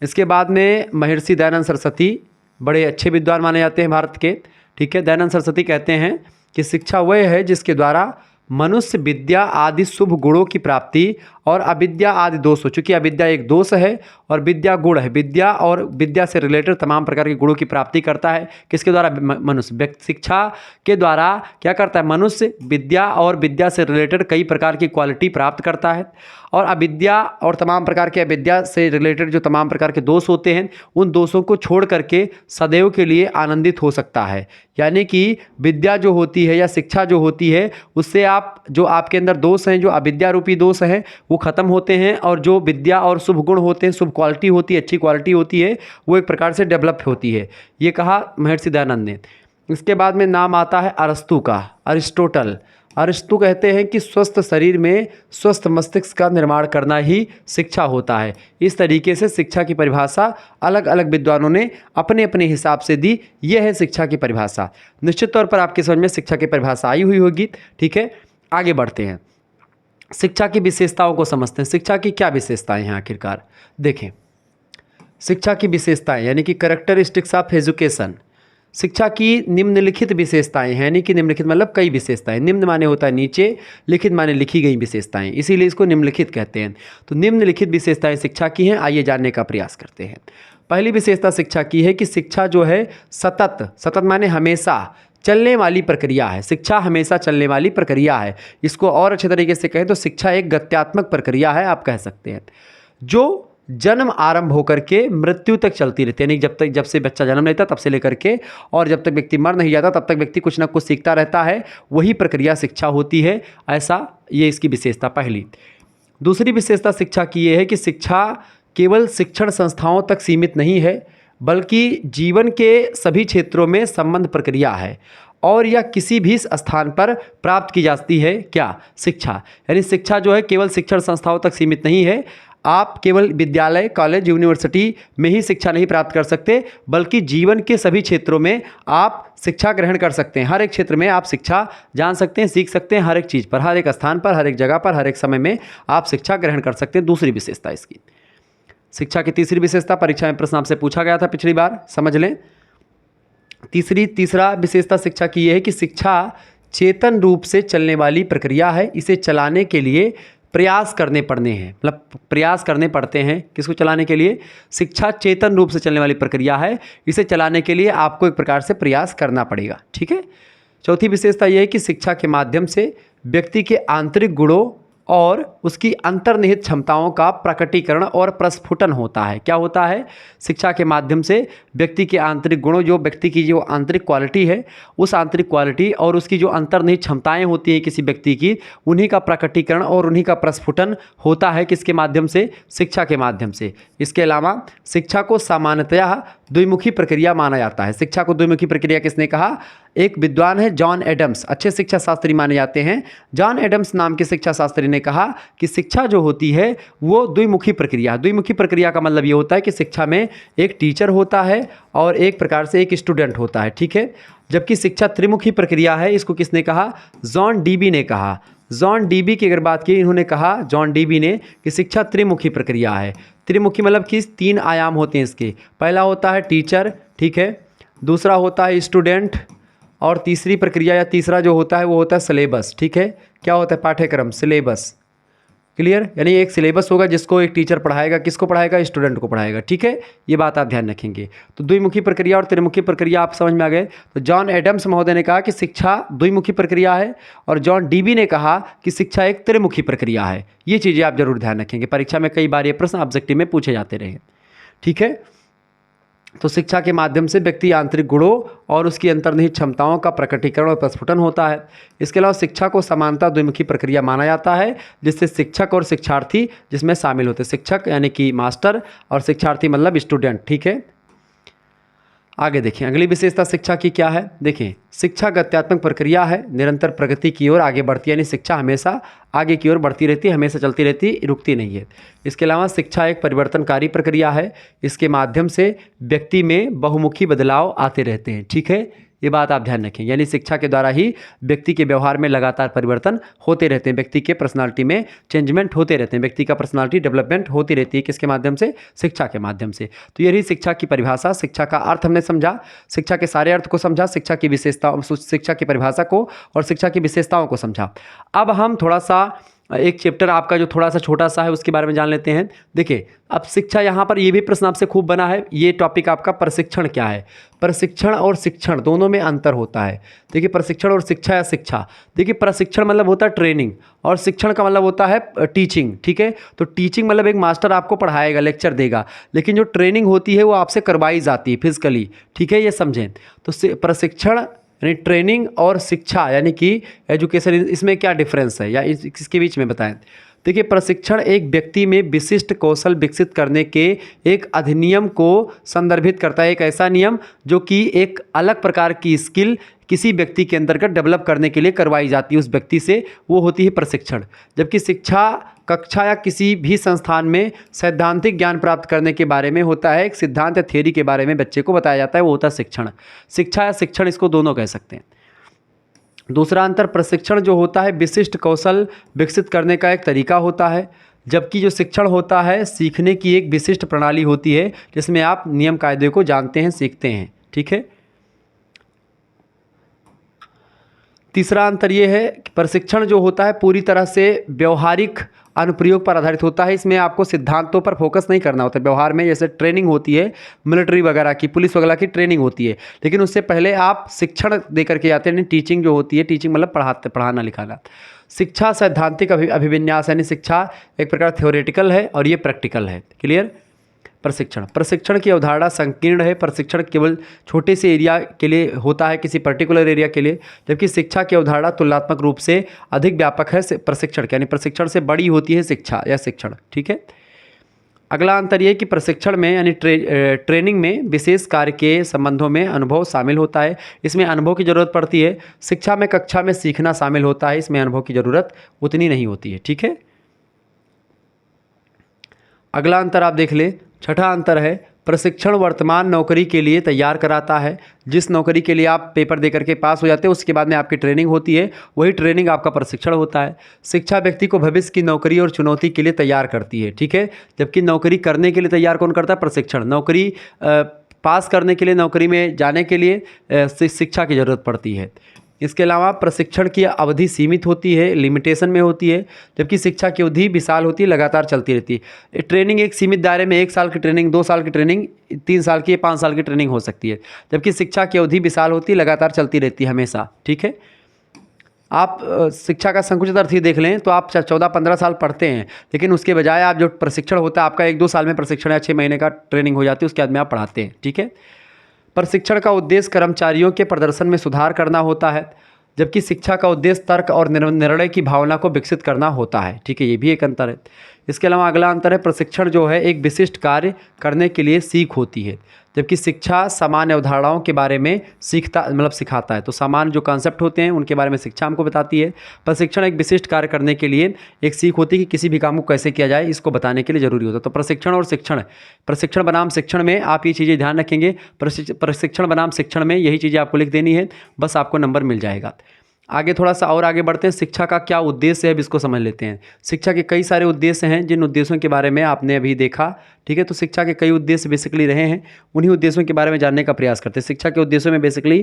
इसके बाद में महर्षि दयानंद सरस्वती बड़े अच्छे विद्वान माने जाते हैं भारत के, ठीक है। दयानंद सरस्वती कहते हैं कि शिक्षा वह है जिसके द्वारा मनुष्य विद्या आदि शुभ गुणों की प्राप्ति और अविद्या आदि दोषों, चूंकि अविद्या एक दोष है और विद्या गुण है, विद्या और विद्या से रिलेटेड तमाम प्रकार के गुणों की प्राप्ति करता है। किसके द्वारा? मनुष्य। शिक्षा के द्वारा क्या करता है? मनुष्य विद्या और विद्या से रिलेटेड कई प्रकार की क्वालिटी प्राप्त करता है और अविद्या और तमाम प्रकार के अविद्या से रिलेटेड जो तमाम प्रकार के दोष होते हैं उन दोषों को छोड़ करके सदैव के लिए आनंदित हो सकता है। यानी कि विद्या जो होती है या शिक्षा जो होती है उससे आप जो आपके अंदर दोष हैं, जो अविद्या रूपी दोष हैं, वो खत्म होते हैं और जो विद्या और शुभ गुण होते हैं, शुभ क्वालिटी होती है, अच्छी क्वालिटी होती है, वो एक प्रकार से डेवलप होती है। ये कहा महर्षि दयानंद ने। इसके बाद में नाम आता है अरस्तु का, अरिस्टोटल। अरिस्टो कहते हैं कि स्वस्थ शरीर में स्वस्थ मस्तिष्क का निर्माण करना ही शिक्षा होता है। इस तरीके से शिक्षा की परिभाषा अलग अलग विद्वानों ने अपने अपने हिसाब से दी। यह है शिक्षा की परिभाषा। निश्चित तौर पर आपके समझ में शिक्षा की परिभाषा आई हुई होगी। ठीक है, आगे बढ़ते हैं, शिक्षा की विशेषताओं को समझते हैं। शिक्षा की क्या विशेषताएं हैं आखिरकार? देखें, शिक्षा की विशेषताएं यानी कि कैरेक्टरिस्टिक्स ऑफ एजुकेशन। शिक्षा की निम्नलिखित विशेषताएं हैं, यानी कि निम्नलिखित मतलब कई विशेषताएं। निम्न माने होता है नीचे, लिखित माने लिखी गई विशेषताएं, इसीलिए इसको निम्नलिखित कहते हैं। तो निम्नलिखित विशेषताएं शिक्षा की हैं, आइए जानने का प्रयास करते हैं। पहली विशेषता शिक्षा की है कि शिक्षा जो है सतत माने हमेशा चलने वाली प्रक्रिया है। शिक्षा हमेशा चलने वाली प्रक्रिया है। इसको और अच्छे तरीके से कहें तो शिक्षा एक गत्यात्मक प्रक्रिया है, आप कह सकते हैं, जो जन्म आरंभ होकर के मृत्यु तक चलती रहती है। यानी जब से बच्चा जन्म लेता तब से लेकर के और जब तक व्यक्ति मर नहीं जाता तब तक व्यक्ति कुछ ना कुछ सीखता रहता है, वही प्रक्रिया शिक्षा होती है। ऐसा ये इसकी विशेषता पहली। दूसरी विशेषता शिक्षा की ये है कि शिक्षा केवल शिक्षण संस्थाओं तक सीमित नहीं है, बल्कि जीवन के सभी क्षेत्रों में संबंध प्रक्रिया है और यह किसी भी स्थान पर प्राप्त की जाती है। क्या? शिक्षा। यानी शिक्षा जो है केवल शिक्षण संस्थाओं तक सीमित नहीं है। आप केवल विद्यालय, कॉलेज, यूनिवर्सिटी में ही शिक्षा नहीं प्राप्त कर सकते, बल्कि जीवन के सभी क्षेत्रों में आप शिक्षा ग्रहण कर सकते हैं। हर एक क्षेत्र में आप शिक्षा जान सकते हैं, सीख सकते हैं। हर एक चीज़ पर, हर एक स्थान पर, हर एक जगह पर, हर एक समय में आप शिक्षा ग्रहण कर सकते हैं। दूसरी विशेषता इसकी। शिक्षा की तीसरी विशेषता, परीक्षा में प्रश्न आपसे पूछा गया था पिछली बार, समझ लें। तीसरा विशेषता शिक्षा की यह है कि शिक्षा चेतन रूप से चलने वाली प्रक्रिया है। इसे चलाने के लिए प्रयास करने पड़ने हैं, मतलब प्रयास करने पड़ते हैं। किसको चलाने के लिए? शिक्षा चेतन रूप से चलने वाली प्रक्रिया है। इसे चलाने के लिए आपको एक प्रकार से प्रयास करना पड़ेगा। ठीक है। चौथी विशेषता यह है कि शिक्षा के माध्यम से व्यक्ति के आंतरिक गुणों और उसकी अंतर्निहित क्षमताओं का प्रकटीकरण और प्रस्फुटन होता है। क्या होता है? शिक्षा के माध्यम से व्यक्ति के आंतरिक गुणों, जो व्यक्ति की जो आंतरिक क्वालिटी है, उस आंतरिक क्वालिटी और उसकी जो अंतर्निहित क्षमताएं होती हैं किसी व्यक्ति की, उन्हीं का प्रकटीकरण और उन्हीं का प्रस्फुटन होता है। किसके माध्यम से? शिक्षा के माध्यम से। इसके अलावा शिक्षा को सामान्यतः द्विमुखी प्रक्रिया माना जाता है। शिक्षा को द्विमुखी प्रक्रिया किसने कहा? एक विद्वान है जॉन एडम्स, अच्छे शिक्षा शास्त्री माने जाते हैं। जॉन एडम्स नाम के शिक्षा शास्त्री ने कहा कि शिक्षा जो होती है वो द्विमुखी प्रक्रिया। द्विमुखी प्रक्रिया का मतलब ये होता है कि शिक्षा में एक टीचर होता है और एक प्रकार से एक स्टूडेंट होता है। ठीक है। जबकि शिक्षा त्रिमुखी प्रक्रिया है। इसको किसने कहा? जॉन डीबी ने कहा। जॉन डीबी की अगर बात की, इन्होंने कहा, जॉन डीबी ने, कि शिक्षा त्रिमुखी प्रक्रिया है। त्रिमुखी मतलब कि 3 आयाम होते हैं इसके। पहला होता है टीचर, ठीक है, दूसरा होता है स्टूडेंट, और तीसरी प्रक्रिया या तीसरा जो होता है वो होता है सिलेबस। ठीक है। क्या होता है? पाठ्यक्रम, सिलेबस। क्लियर? यानी एक सिलेबस होगा जिसको एक टीचर पढ़ाएगा। किसको पढ़ाएगा? स्टूडेंट को पढ़ाएगा। ठीक है, ये बात आप ध्यान रखेंगे। तो द्विमुखी प्रक्रिया और त्रिमुखी प्रक्रिया आप समझ में आ गए। तो जॉन एडम्स महोदय ने कहा कि शिक्षा द्विमुखी प्रक्रिया है और जॉन डीबी ने कहा कि शिक्षा एक त्रिमुखी प्रक्रिया है। ये चीज़ें आप जरूर ध्यान रखेंगे, परीक्षा में कई बार ये प्रश्न ऑब्जेक्टिव में पूछे जाते रहे। ठीक है। तो शिक्षा के माध्यम से व्यक्ति आंतरिक गुणों और उसकी अंतर्निहित क्षमताओं का प्रकटीकरण और प्रस्फुटन होता है। इसके अलावा शिक्षा को समानता द्विमुखी प्रक्रिया माना जाता है, जिससे शिक्षक और शिक्षार्थी जिसमें शामिल होते हैं। शिक्षक यानी कि मास्टर और शिक्षार्थी मतलब स्टूडेंट। ठीक है। आगे देखें, अगली विशेषता शिक्षा की क्या है। देखें, शिक्षा गत्यात्मक प्रक्रिया है, निरंतर प्रगति की ओर आगे बढ़ती है। यानी शिक्षा हमेशा आगे की ओर बढ़ती रहती है, हमेशा चलती रहती है, रुकती नहीं है। इसके अलावा शिक्षा एक परिवर्तनकारी प्रक्रिया है। इसके माध्यम से व्यक्ति में बहुमुखी बदलाव आते रहते हैं। ठीक है, ये बात आप ध्यान रखें। यानी शिक्षा के द्वारा ही व्यक्ति के व्यवहार में लगातार परिवर्तन होते रहते हैं, व्यक्ति के पर्सनालिटी में चेंजमेंट होते रहते हैं, व्यक्ति का पर्सनालिटी डेवलपमेंट होती रहती है। किसके माध्यम से? शिक्षा के माध्यम से। तो ये रही शिक्षा की परिभाषा। शिक्षा का अर्थ हमने समझा, शिक्षा के सारे अर्थ को समझा, शिक्षा की विशेषताओं, शिक्षा की परिभाषा को और शिक्षा की विशेषताओं को समझा। अब हम थोड़ा सा एक चैप्टर आपका जो थोड़ा सा छोटा सा है उसके बारे में जान लेते हैं। देखिए अब शिक्षा, यहाँ पर ये भी प्रश्न आपसे खूब बना है, ये टॉपिक आपका प्रशिक्षण क्या है। प्रशिक्षण और शिक्षण दोनों में अंतर होता है। देखिए प्रशिक्षण और शिक्षा या शिक्षा, देखिए प्रशिक्षण मतलब होता है ट्रेनिंग और शिक्षण का मतलब होता है टीचिंग। ठीक है, तो टीचिंग मतलब एक मास्टर आपको पढ़ाएगा, लेक्चर देगा, लेकिन जो ट्रेनिंग होती है वो आपसे करवाई जाती है फिजिकली। ठीक है, ये समझें। तो प्रशिक्षण यानी ट्रेनिंग और शिक्षा यानी कि एजुकेशन, इसमें क्या डिफरेंस है या इसके बीच में बताएं। देखिए प्रशिक्षण एक व्यक्ति में विशिष्ट कौशल विकसित करने के एक अधिनियम को संदर्भित करता है, एक ऐसा नियम जो कि एक अलग प्रकार की स्किल किसी व्यक्ति के अंतर्गत डेवलप करने के लिए करवाई जाती है उस व्यक्ति से, वो होती है प्रशिक्षण। जबकि शिक्षा कक्षा या किसी भी संस्थान में सैद्धांतिक ज्ञान प्राप्त करने के बारे में होता है, एक सिद्धांत या थ्योरी के बारे में बच्चे को बताया जाता है, वो होता है शिक्षण। शिक्षा या शिक्षण इसको दोनों कह सकते हैं। दूसरा अंतर, प्रशिक्षण जो होता है विशिष्ट कौशल विकसित करने का एक तरीका होता है, जबकि जो शिक्षण होता है सीखने की एक विशिष्ट प्रणाली होती है जिसमें आप नियम कायदे को जानते हैं, सीखते हैं। ठीक है। तीसरा अंतर ये है कि प्रशिक्षण जो होता है पूरी तरह से व्यवहारिक अनुप्रयोग पर आधारित होता है, इसमें आपको सिद्धांतों पर फोकस नहीं करना होता है। व्यवहार में जैसे ट्रेनिंग होती है मिलिट्री वगैरह की, पुलिस वगैरह की ट्रेनिंग होती है, लेकिन उससे पहले आप शिक्षण दे करके जाते हैं। टीचिंग जो होती है, टीचिंग मतलब पढ़ाना लिखाना। शिक्षा सैद्धांतिक अभिविन्यास यानी शिक्षा एक प्रकार थ्योरेटिकल है और ये प्रैक्टिकल है। क्लियर। प्रशिक्षण की अवधारणा संकीर्ण है। प्रशिक्षण केवल छोटे से एरिया के लिए होता है, किसी पर्टिकुलर एरिया के लिए, जबकि शिक्षा की अवधारणा तुलनात्मक रूप से अधिक व्यापक है प्रशिक्षण, यानी प्रशिक्षण से बड़ी होती है शिक्षा या शिक्षण। ठीक है। अगला अंतर यह कि प्रशिक्षण में यानी ट्रेनिंग में विशेष कार्य के संबंधों में अनुभव शामिल होता है, इसमें अनुभव की ज़रूरत पड़ती है। शिक्षा में कक्षा में सीखना शामिल होता है, इसमें अनुभव की ज़रूरत उतनी नहीं होती है। ठीक है। अगला अंतर आप देख ले, छठा अंतर है प्रशिक्षण वर्तमान नौकरी के लिए तैयार कराता है। जिस नौकरी के लिए आप पेपर दे करके पास हो जाते हैं उसके बाद में आपकी ट्रेनिंग होती है, वही ट्रेनिंग आपका प्रशिक्षण होता है। शिक्षा व्यक्ति को भविष्य की नौकरी और चुनौती के लिए तैयार करती है। ठीक है, जबकि नौकरी करने के लिए तैयार कौन करता है? प्रशिक्षण। नौकरी पास करने के लिए, नौकरी में जाने के लिए शिक्षा की ज़रूरत पड़ती है। इसके अलावा प्रशिक्षण की अवधि सीमित होती है, लिमिटेशन में होती है, जबकि शिक्षा की अवधि विशाल होती है, लगातार चलती रहती है। ट्रेनिंग एक सीमित दायरे में 1 साल की ट्रेनिंग, 2 साल की ट्रेनिंग, 3 साल की, 5 साल की ट्रेनिंग हो सकती है, जबकि शिक्षा की अवधि विशाल होती है, लगातार चलती रहती है हमेशा। ठीक है। आप शिक्षा का संकुचित अर्थ ही देख लें तो आप 14-15 साल पढ़ते हैं, लेकिन उसके बजाय आप जो प्रशिक्षण होता है आपका 1-2 साल में प्रशिक्षण या 6 महीने का ट्रेनिंग हो जाती है, उसके बाद में आप पढ़ाते हैं। ठीक है। प्रशिक्षण का उद्देश्य कर्मचारियों के प्रदर्शन में सुधार करना होता है, जबकि शिक्षा का उद्देश्य तर्क और निर्णय की भावना को विकसित करना होता है। ठीक है, ये भी एक अंतर है। इसके अलावा अगला अंतर है प्रशिक्षण जो है एक विशिष्ट कार्य करने के लिए सीख होती है, जबकि शिक्षा सामान्य अवधारणाओं के बारे में सिखाता है। तो सामान्य जो कॉन्सेप्ट होते हैं उनके बारे में शिक्षा हमको बताती है। प्रशिक्षण एक विशिष्ट कार्य करने के लिए एक सीख होती है कि किसी भी काम को कैसे किया जाए, इसको बताने के लिए ज़रूरी होता है। तो प्रशिक्षण और शिक्षण, प्रशिक्षण बनाम शिक्षण में आप ये चीज़ें ध्यान रखेंगे। प्रशिक्षण बनाम शिक्षण में यही चीज़ें आपको लिख देनी है, बस आपको नंबर मिल जाएगा। आगे थोड़ा सा और आगे बढ़ते हैं, शिक्षा का क्या उद्देश्य है अब इसको समझ लेते हैं। शिक्षा के कई सारे उद्देश्य हैं, जिन उद्देश्यों के बारे में आपने अभी देखा। ठीक है, तो शिक्षा के कई उद्देश्य बेसिकली रहे हैं, उन्हीं उद्देश्यों के बारे में जानने का प्रयास करते हैं। शिक्षा के उद्देश्यों में बेसिकली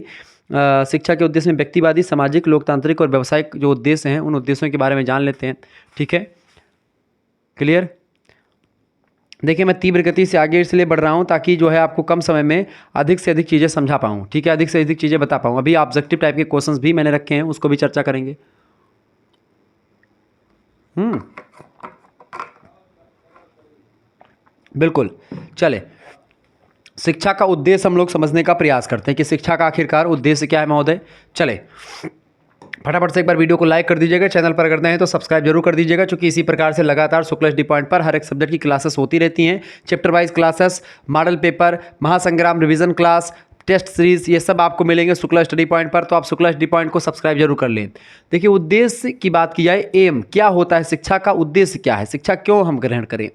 शिक्षा के उद्देश्य में व्यक्तिवादी, सामाजिक, लोकतांत्रिक और व्यावसायिक जो उद्देश्य हैं उन उद्देश्यों के बारे में जान लेते हैं। ठीक है, क्लियर। देखिए मैं तीव्र गति से आगे इसलिए बढ़ रहा हूँ ताकि जो है आपको कम समय में अधिक से अधिक चीज़ें समझा पाऊँ। ठीक है, अधिक से अधिक चीज़ें बता पाऊँ। अभी ऑब्जेक्टिव टाइप के क्वेश्चंस भी मैंने रखे हैं, उसको भी चर्चा करेंगे। बिल्कुल, चले शिक्षा का उद्देश्य हम लोग समझने का प्रयास करते हैं कि शिक्षा का आखिरकार उद्देश्य क्या है महोदय। चले फटाफट से एक बार वीडियो को लाइक कर दीजिएगा, चैनल पर अगर नए हैं तो सब्सक्राइब जरूर कर दीजिएगा, क्योंकि इसी प्रकार से लगातार शुक्ला स्टडी पॉइंट पर हर एक सब्जेक्ट की क्लासेस होती रहती हैं। Chapter wise classes, model paper, महासंग्राम रिवीजन क्लास, टेस्ट सीरीज, ये सब आपको मिलेंगे शुक्ला स्टडी पॉइंट पर। तो आप शुक्ला स्टडी पॉइंट को सब्सक्राइब जरूर कर लें। देखिए उद्देश्य की बात की जाए, एम क्या होता है, शिक्षा का उद्देश्य क्या है, शिक्षा क्यों हम ग्रहण करें।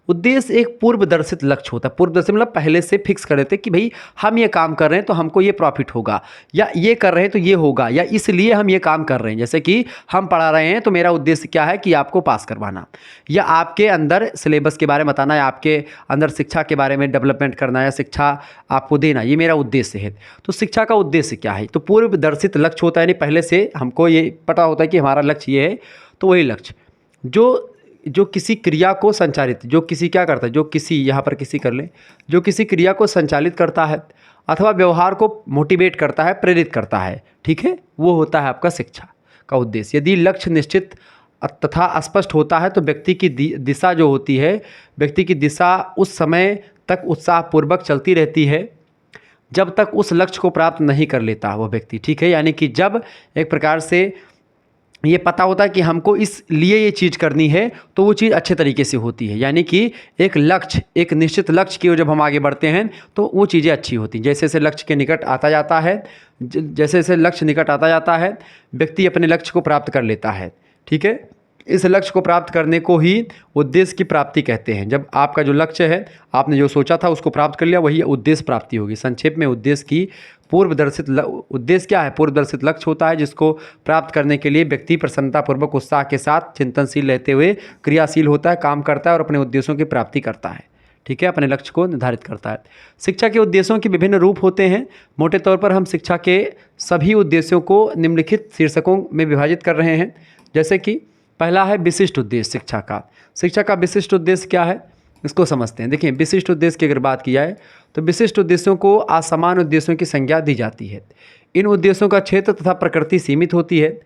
उद्देश्य एक पूर्वदर्शित लक्ष्य होता है। पूर्वदर्शित मतलब पहले से फिक्स कर देते कि भाई हम ये काम कर रहे हैं तो हमको ये प्रॉफिट होगा, या ये कर रहे हैं तो ये होगा, या इसलिए हम ये काम कर रहे हैं। जैसे कि हम पढ़ा रहे हैं तो मेरा उद्देश्य क्या है कि आपको पास करवाना, या आपके अंदर सिलेबस के बारे में बताना, या आपके अंदर शिक्षा के बारे में डेवलपमेंट करना, या शिक्षा आपको देना, ये मेरा उद्देश्य है। तो शिक्षा का उद्देश्य क्या है, तो पूर्वदर्शित लक्ष्य होता है, यानी पहले से हमको ये पता होता है कि हमारा लक्ष्य ये है, तो वही लक्ष्य। जो किसी क्रिया को संचालित, जो किसी क्या करता है, जो किसी, यहाँ पर किसी कर लें, जो किसी क्रिया को संचालित करता है अथवा व्यवहार को मोटिवेट करता है, प्रेरित करता है, ठीक है, वो होता है आपका शिक्षा का उद्देश्य। यदि लक्ष्य निश्चित तथा स्पष्ट होता है तो व्यक्ति की दिशा जो होती है, व्यक्ति की दिशा उस समय तक उत्साहपूर्वक चलती रहती है जब तक उस लक्ष्य को प्राप्त नहीं कर लेता वो व्यक्ति, ठीक है। यानी कि जब एक प्रकार से ये पता होता है कि हमको इसलिए ये चीज़ करनी है तो वो चीज़ अच्छे तरीके से होती है। यानी कि एक लक्ष्य, एक निश्चित लक्ष्य की ओर जब हम आगे बढ़ते हैं तो वो चीज़ें अच्छी होती हैं। जैसे जैसे लक्ष्य के निकट आता जाता है, जैसे जैसे लक्ष्य निकट आता जाता है, व्यक्ति अपने लक्ष्य को प्राप्त कर लेता है, ठीक है। इस लक्ष्य को प्राप्त करने को ही उद्देश्य की प्राप्ति कहते हैं। जब आपका जो लक्ष्य है, आपने जो सोचा था उसको प्राप्त कर लिया, वही उद्देश्य प्राप्ति होगी। संक्षेप में उद्देश्य की पूर्वदर्शित उद्देश्य क्या है? पूर्वदर्शित लक्ष्य होता है जिसको प्राप्त करने के लिए व्यक्ति प्रसन्नतापूर्वक उत्साह के साथ चिंतनशील रहते हुए क्रियाशील होता है, काम करता है और अपने उद्देश्यों की प्राप्ति करता है, ठीक है, अपने लक्ष्य को निर्धारित करता है। शिक्षा के उद्देश्यों के विभिन्न रूप होते हैं। मोटे तौर पर हम शिक्षा के सभी उद्देश्यों को निम्नलिखित शीर्षकों में विभाजित कर रहे हैं। जैसे कि पहला है विशिष्ट उद्देश्य शिक्षा का। शिक्षा का विशिष्ट उद्देश्य क्या है, इसको समझते हैं। देखिए, विशिष्ट उद्देश्य की अगर बात की जाए तो विशिष्ट उद्देश्यों को असामान्य उद्देश्यों की संज्ञा दी जाती है। इन उद्देश्यों का क्षेत्र तथा प्रकृति सीमित होती है।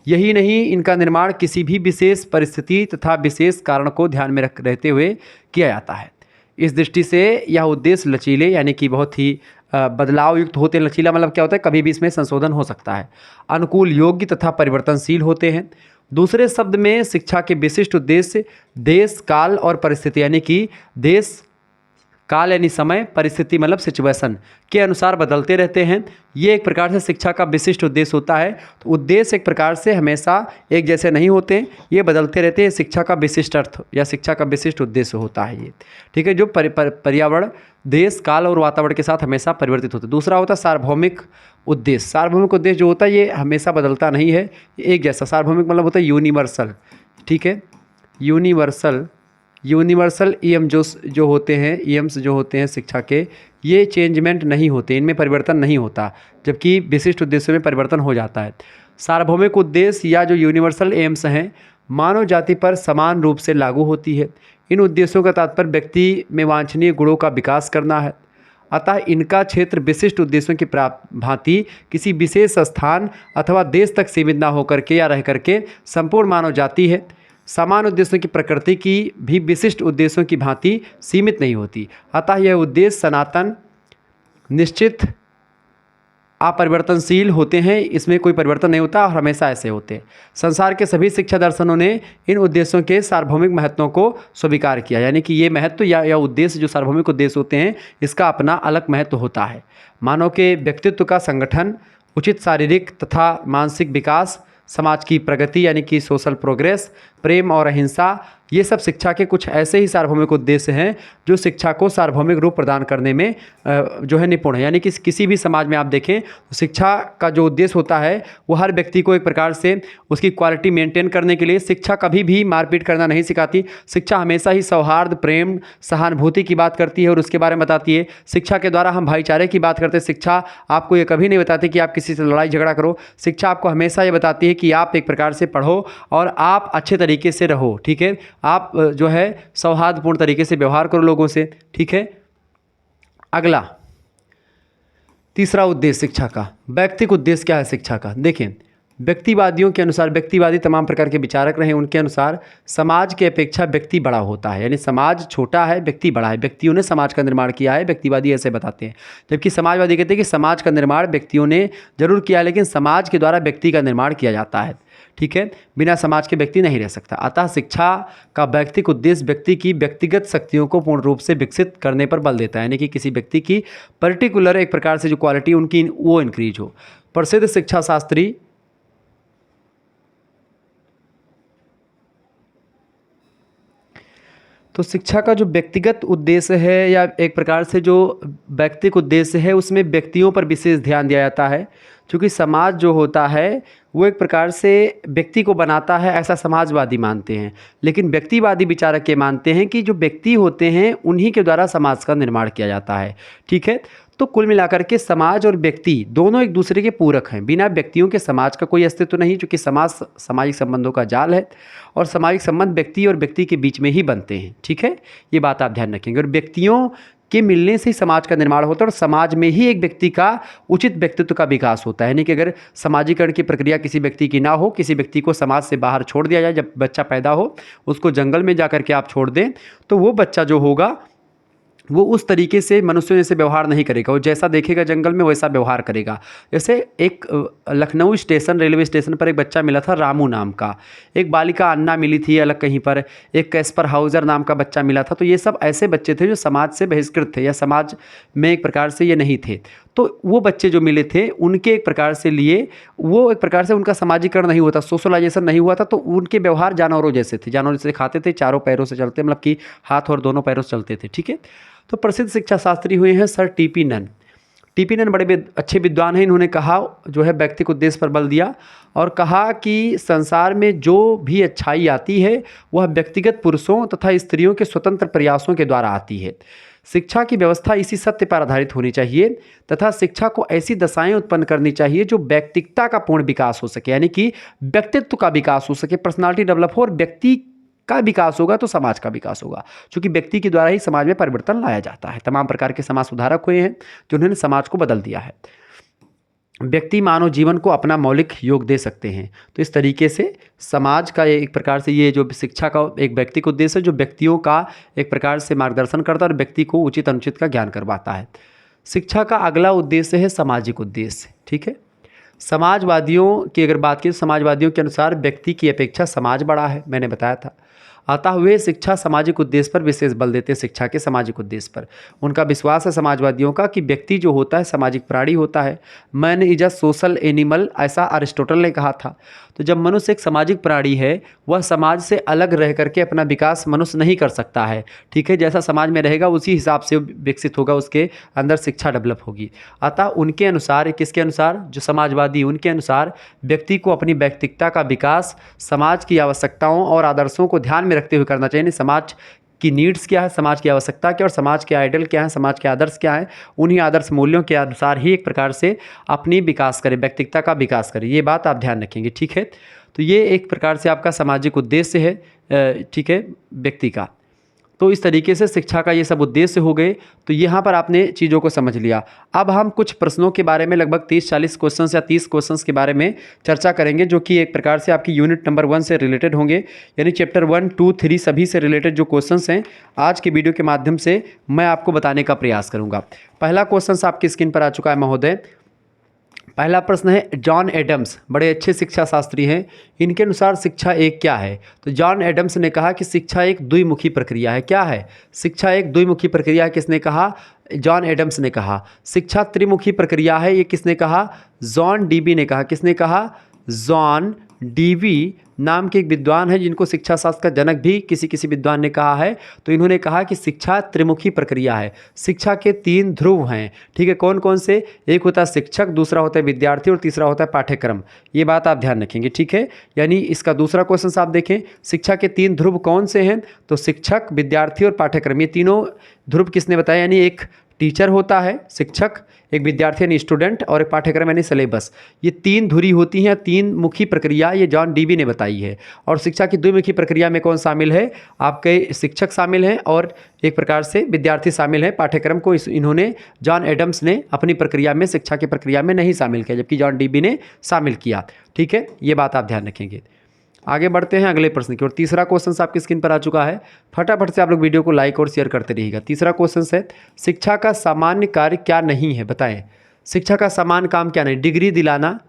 यही नहीं, इनका निर्माण किसी भी विशेष परिस्थिति तथा विशेष कारण को ध्यान में रहते हुए किया जाता है। इस दृष्टि से यह उद्देश्य लचीले, यानी कि बहुत ही बदलाव युक्त होते हैं। लचीला मतलब क्या होता है, कभी भी इसमें संशोधन हो सकता है। अनुकूल, योग्य तथा परिवर्तनशील होते हैं। दूसरे शब्द में शिक्षा के विशिष्ट उद्देश्य देश, काल और परिस्थिति, यानी कि देश, काल यानी समय, परिस्थिति मतलब सिचुएशन के अनुसार बदलते रहते हैं। ये एक प्रकार से शिक्षा का विशिष्ट उद्देश्य होता है। तो उद्देश्य एक प्रकार से हमेशा एक जैसे नहीं होते, ये बदलते रहते हैं। शिक्षा का विशिष्ट अर्थ या शिक्षा का विशिष्ट उद्देश्य होता है ये, ठीक है, जो पर्यावरण, देश, काल और वातावरण के साथ हमेशा परिवर्तित होता है। दूसरा होता है सार्वभौमिक उद्देश्य। सार्वभौमिक उद्देश्य जो होता है ये हमेशा बदलता नहीं है, एक जैसा। सार्वभौमिक मतलब होता है यूनिवर्सल, ठीक है, यूनिवर्सल एम जो होते हैं, एम्स जो होते हैं शिक्षा के, ये चेंजमेंट नहीं होते, इनमें परिवर्तन नहीं होता, जबकि विशिष्ट उद्देश्यों में परिवर्तन हो जाता है। सार्वभौमिक उद्देश्य या जो यूनिवर्सल एम्स हैं मानव जाति पर समान रूप से लागू होती है। इन उद्देश्यों का तात्पर्य व्यक्ति में वांछनीय गुणों का विकास करना है। अतः इनका क्षेत्र विशिष्ट उद्देश्यों की भांति किसी विशेष स्थान अथवा देश तक सीमित न होकर के या रह करके संपूर्ण मानव जाति है। समान उद्देश्यों की प्रकृति की भी विशिष्ट उद्देश्यों की भांति सीमित नहीं होती। अतः यह उद्देश्य सनातन, निश्चित, अपरिवर्तनशील होते हैं, इसमें कोई परिवर्तन नहीं होता और हमेशा ऐसे होते हैं। संसार के सभी शिक्षा दर्शनों ने इन उद्देश्यों के सार्वभौमिक महत्वों को स्वीकार किया, यानी कि ये महत्व या उद्देश्य जो सार्वभौमिक उद्देश्य होते हैं इसका अपना अलग महत्व होता है। मानव के व्यक्तित्व का संगठन, उचित शारीरिक तथा मानसिक विकास, समाज की प्रगति यानी कि सोशल प्रोग्रेस, प्रेम और अहिंसा, ये सब शिक्षा के कुछ ऐसे ही सार्वभौमिक उद्देश्य हैं जो शिक्षा को सार्वभौमिक रूप प्रदान करने में जो है निपुण है। यानी कि किसी भी समाज में आप देखें तो शिक्षा का जो उद्देश्य होता है वो हर व्यक्ति को एक प्रकार से उसकी क्वालिटी मेंटेन करने के लिए, शिक्षा कभी भी मारपीट करना नहीं सिखाती। शिक्षा हमेशा ही सौहार्द, प्रेम, सहानुभूति की बात करती है और उसके बारे में बताती है। शिक्षा के द्वारा हम भाईचारे की बात करते हैं। शिक्षा आपको ये कभी नहीं बताती कि आप किसी से लड़ाई झगड़ा करो। शिक्षा आपको हमेशा ये बताती है कि आप एक प्रकार से पढ़ो और आप अच्छे तरीके से रहो, ठीक है, आप जो है सौहार्दपूर्ण तरीके से व्यवहार करो लोगों से, ठीक है। अगला तीसरा उद्देश्य शिक्षा का, व्यक्तिगत उद्देश्य क्या है शिक्षा का? देखें, व्यक्तिवादियों के अनुसार, व्यक्तिवादी तमाम प्रकार के विचारक रहे, उनके अनुसार समाज की अपेक्षा व्यक्ति बड़ा होता है, यानी समाज छोटा है, व्यक्ति बड़ा है। व्यक्तियों ने समाज का निर्माण किया है, व्यक्तिवादी ऐसे बताते हैं। जबकि समाजवादी कहते हैं कि समाज का निर्माण व्यक्तियों ने जरूर किया है, लेकिन समाज के द्वारा व्यक्ति का निर्माण किया जाता है, ठीक है, बिना समाज के व्यक्ति नहीं रह सकता। अतः शिक्षा का व्यक्तिगत उद्देश्य व्यक्ति की व्यक्तिगत शक्तियों को पूर्ण रूप से विकसित करने पर बल देता है, यानी कि किसी व्यक्ति की पर्टिकुलर एक प्रकार से जो क्वालिटी उनकी वो इंक्रीज हो। प्रसिद्ध शिक्षा शास्त्री तो शिक्षा का जो व्यक्तिगत उद्देश्य है या एक प्रकार से जो व्यक्तिगत उद्देश्य है उसमें व्यक्तियों पर विशेष ध्यान दिया जाता है, क्योंकि समाज जो होता है वो एक प्रकार से व्यक्ति को बनाता है, ऐसा समाजवादी मानते हैं। लेकिन व्यक्तिवादी विचारक ये मानते हैं कि जो व्यक्ति होते हैं उन्हीं के द्वारा समाज का निर्माण किया जाता है, ठीक है। तो कुल मिलाकर के समाज और व्यक्ति दोनों एक दूसरे के पूरक हैं। बिना व्यक्तियों के समाज का कोई अस्तित्व नहीं, क्योंकि समाज सामाजिक संबंधों का जाल है और सामाजिक संबंध व्यक्ति और व्यक्ति के बीच में ही बनते हैं। ठीक है, ये बात आप ध्यान रखेंगे। और व्यक्तियों के मिलने से ही समाज का निर्माण होता है और समाज में ही एक व्यक्ति का उचित व्यक्तित्व का विकास होता है। यानी कि अगर समाजीकरण की प्रक्रिया किसी व्यक्ति की ना हो, किसी व्यक्ति को समाज से बाहर छोड़ दिया जाए, जब बच्चा पैदा हो उसको जंगल में जा कर के आप छोड़ दें, तो वो बच्चा जो होगा वो उस तरीके से मनुष्यों जैसे व्यवहार नहीं करेगा, वो जैसा देखेगा जंगल में वैसा व्यवहार करेगा। जैसे एक लखनऊ स्टेशन, रेलवे स्टेशन पर एक बच्चा मिला था रामू नाम का, एक बालिका अन्ना मिली थी अलग कहीं पर, एक कैस्पर हाउजर नाम का बच्चा मिला था। तो ये सब ऐसे बच्चे थे जो समाज से बहिष्कृत थे या समाज में एक प्रकार से ये नहीं थे। तो वो बच्चे जो मिले थे उनके एक प्रकार से लिए, वो एक प्रकार से उनका समाजीकरण नहीं हुआ था, सोशलाइजेशन नहीं हुआ था। तो उनके व्यवहार जानवरों जैसे थे, जानवरों जैसे खाते थे, चारों पैरों से चलते, मतलब कि हाथ और दोनों पैरों से चलते थे। ठीक है, तो प्रसिद्ध शिक्षा शास्त्री हुए हैं sir T P Nunn. T P Nunn बड़े अच्छे विद्वान हैं। इन्होंने कहा जो है व्यक्तिगत उद्देश्य पर बल दिया और कहा कि संसार में जो भी अच्छाई आती है वह व्यक्तिगत पुरुषों तथा स्त्रियों के स्वतंत्र प्रयासों के द्वारा आती है। शिक्षा की व्यवस्था इसी सत्य पर आधारित होनी चाहिए तथा शिक्षा को ऐसी दशाएं उत्पन्न करनी चाहिए जो व्यक्तिकता का पूर्ण विकास हो सके, यानी कि व्यक्तित्व का विकास हो सके, पर्सनालिटी डेवलप हो और व्यक्ति का विकास होगा तो समाज का विकास होगा, क्योंकि व्यक्ति के द्वारा ही समाज में परिवर्तन लाया जाता है। तमाम प्रकार के समाज सुधारक हुए हैं जिन्होंने समाज को बदल दिया है। व्यक्ति मानव जीवन को अपना मौलिक योग दे सकते हैं। तो इस तरीके से समाज का एक प्रकार से ये जो शिक्षा का एक व्यक्तिगत उद्देश्य है जो व्यक्तियों का एक प्रकार से मार्गदर्शन करता है और व्यक्ति को उचित अनुचित का ज्ञान करवाता है। शिक्षा का अगला उद्देश्य है सामाजिक उद्देश्य। ठीक है, समाजवादियों की अगर बात की, समाजवादियों के अनुसार व्यक्ति की अपेक्षा समाज बड़ा है, मैंने बताया था। अतः वे शिक्षा सामाजिक उद्देश्य पर विशेष बल देते हैं, शिक्षा के सामाजिक उद्देश्य पर। उनका विश्वास है समाजवादियों का कि व्यक्ति जो होता है सामाजिक प्राणी होता है। Man is a social animal, ऐसा अरिस्टोटल ने कहा था। तो जब मनुष्य एक सामाजिक प्राणी है, वह समाज से अलग रह करके अपना विकास मनुष्य नहीं कर सकता है। ठीक है, जैसा समाज में रहेगा उसी हिसाब से विकसित होगा, उसके अंदर शिक्षा डेवलप होगी। अतः उनके अनुसार, किसके अनुसार, जो समाजवादी, उनके अनुसार व्यक्ति को अपनी व्यक्तिकता का विकास समाज की आवश्यकताओं और आदर्शों को ध्यान में रखते हुए करना चाहिए। समाज की नीड्स क्या है, समाज की आवश्यकता क्या और समाज के आइडल क्या है, समाज के आदर्श क्या है, उन्हीं आदर्श मूल्यों के अनुसार ही एक प्रकार से अपनी विकास करे, व्यक्तिकता का विकास करे। ये बात आप ध्यान रखेंगे। ठीक है, तो ये एक प्रकार से आपका सामाजिक उद्देश्य है, ठीक है, व्यक्ति का। तो इस तरीके से शिक्षा का ये सब उद्देश्य हो गए। तो यहाँ पर आपने चीज़ों को समझ लिया। अब हम कुछ प्रश्नों के बारे में, लगभग 30-40 क्वेश्चंस या 30 क्वेश्चंस के बारे में चर्चा करेंगे, जो कि एक प्रकार से आपकी यूनिट नंबर 1 से रिलेटेड होंगे, यानी चैप्टर 1, 2, 3 सभी से रिलेटेड जो क्वेश्चंस हैं आज के वीडियो के माध्यम से मैं आपको बताने का प्रयास करूँगा। पहला क्वेश्चन आपकी स्क्रीन पर आ चुका है महोदय। पहला प्रश्न है, जॉन एडम्स बड़े अच्छे शिक्षा शास्त्री हैं, इनके अनुसार शिक्षा एक क्या है? तो जॉन एडम्स ने कहा कि शिक्षा एक द्विमुखी प्रक्रिया है। क्या है? शिक्षा एक द्विमुखी प्रक्रिया है। किसने कहा? जॉन एडम्स ने कहा। शिक्षा त्रिमुखी प्रक्रिया है, ये किसने कहा? जॉन डीवी ने कहा। किसने कहा? जॉन डीवी नाम के एक विद्वान है, जिनको शिक्षा शास्त्र का जनक भी किसी विद्वान ने कहा है। तो इन्होंने कहा कि शिक्षा त्रिमुखी प्रक्रिया है, शिक्षा के 3 ध्रुव हैं। ठीक है, कौन कौन से? एक होता है शिक्षक, दूसरा होता है विद्यार्थी और तीसरा होता है पाठ्यक्रम। ये बात आप ध्यान रखेंगे। ठीक है, यानी इसका दूसरा क्वेश्चन आप देखें, शिक्षा के 3 ध्रुव कौन से हैं? तो शिक्षक, विद्यार्थी और पाठ्यक्रम, ये तीनों ध्रुव किसने बताया? यानी एक टीचर होता है शिक्षक, एक विद्यार्थी यानी स्टूडेंट और एक पाठ्यक्रम यानी सिलेबस। ये 3 धुरी होती हैं, 3 मुखी प्रक्रिया ये जॉन डीवी ने बताई है। और शिक्षा की द्विमुखी प्रक्रिया में कौन शामिल है? आपके शिक्षक शामिल हैं और एक प्रकार से विद्यार्थी शामिल हैं। पाठ्यक्रम को इन्होंने, जॉन एडम्स ने अपनी प्रक्रिया में, शिक्षा की प्रक्रिया में नहीं शामिल किया, जबकि जॉन डीवी ने शामिल किया। ठीक है, ये बात आप ध्यान रखेंगे। आगे बढ़ते हैं अगले प्रश्न की ओर। तीसरा क्वेश्चन आपकी स्क्रीन पर आ चुका है, फटाफट से आप लोग वीडियो को लाइक और शेयर करते रहिएगा। तीसरा क्वेश्चन है, शिक्षा का सामान्य कार्य क्या नहीं है? बताएं, शिक्षा का सामान्य काम क्या नहीं? डिग्री दिलाना,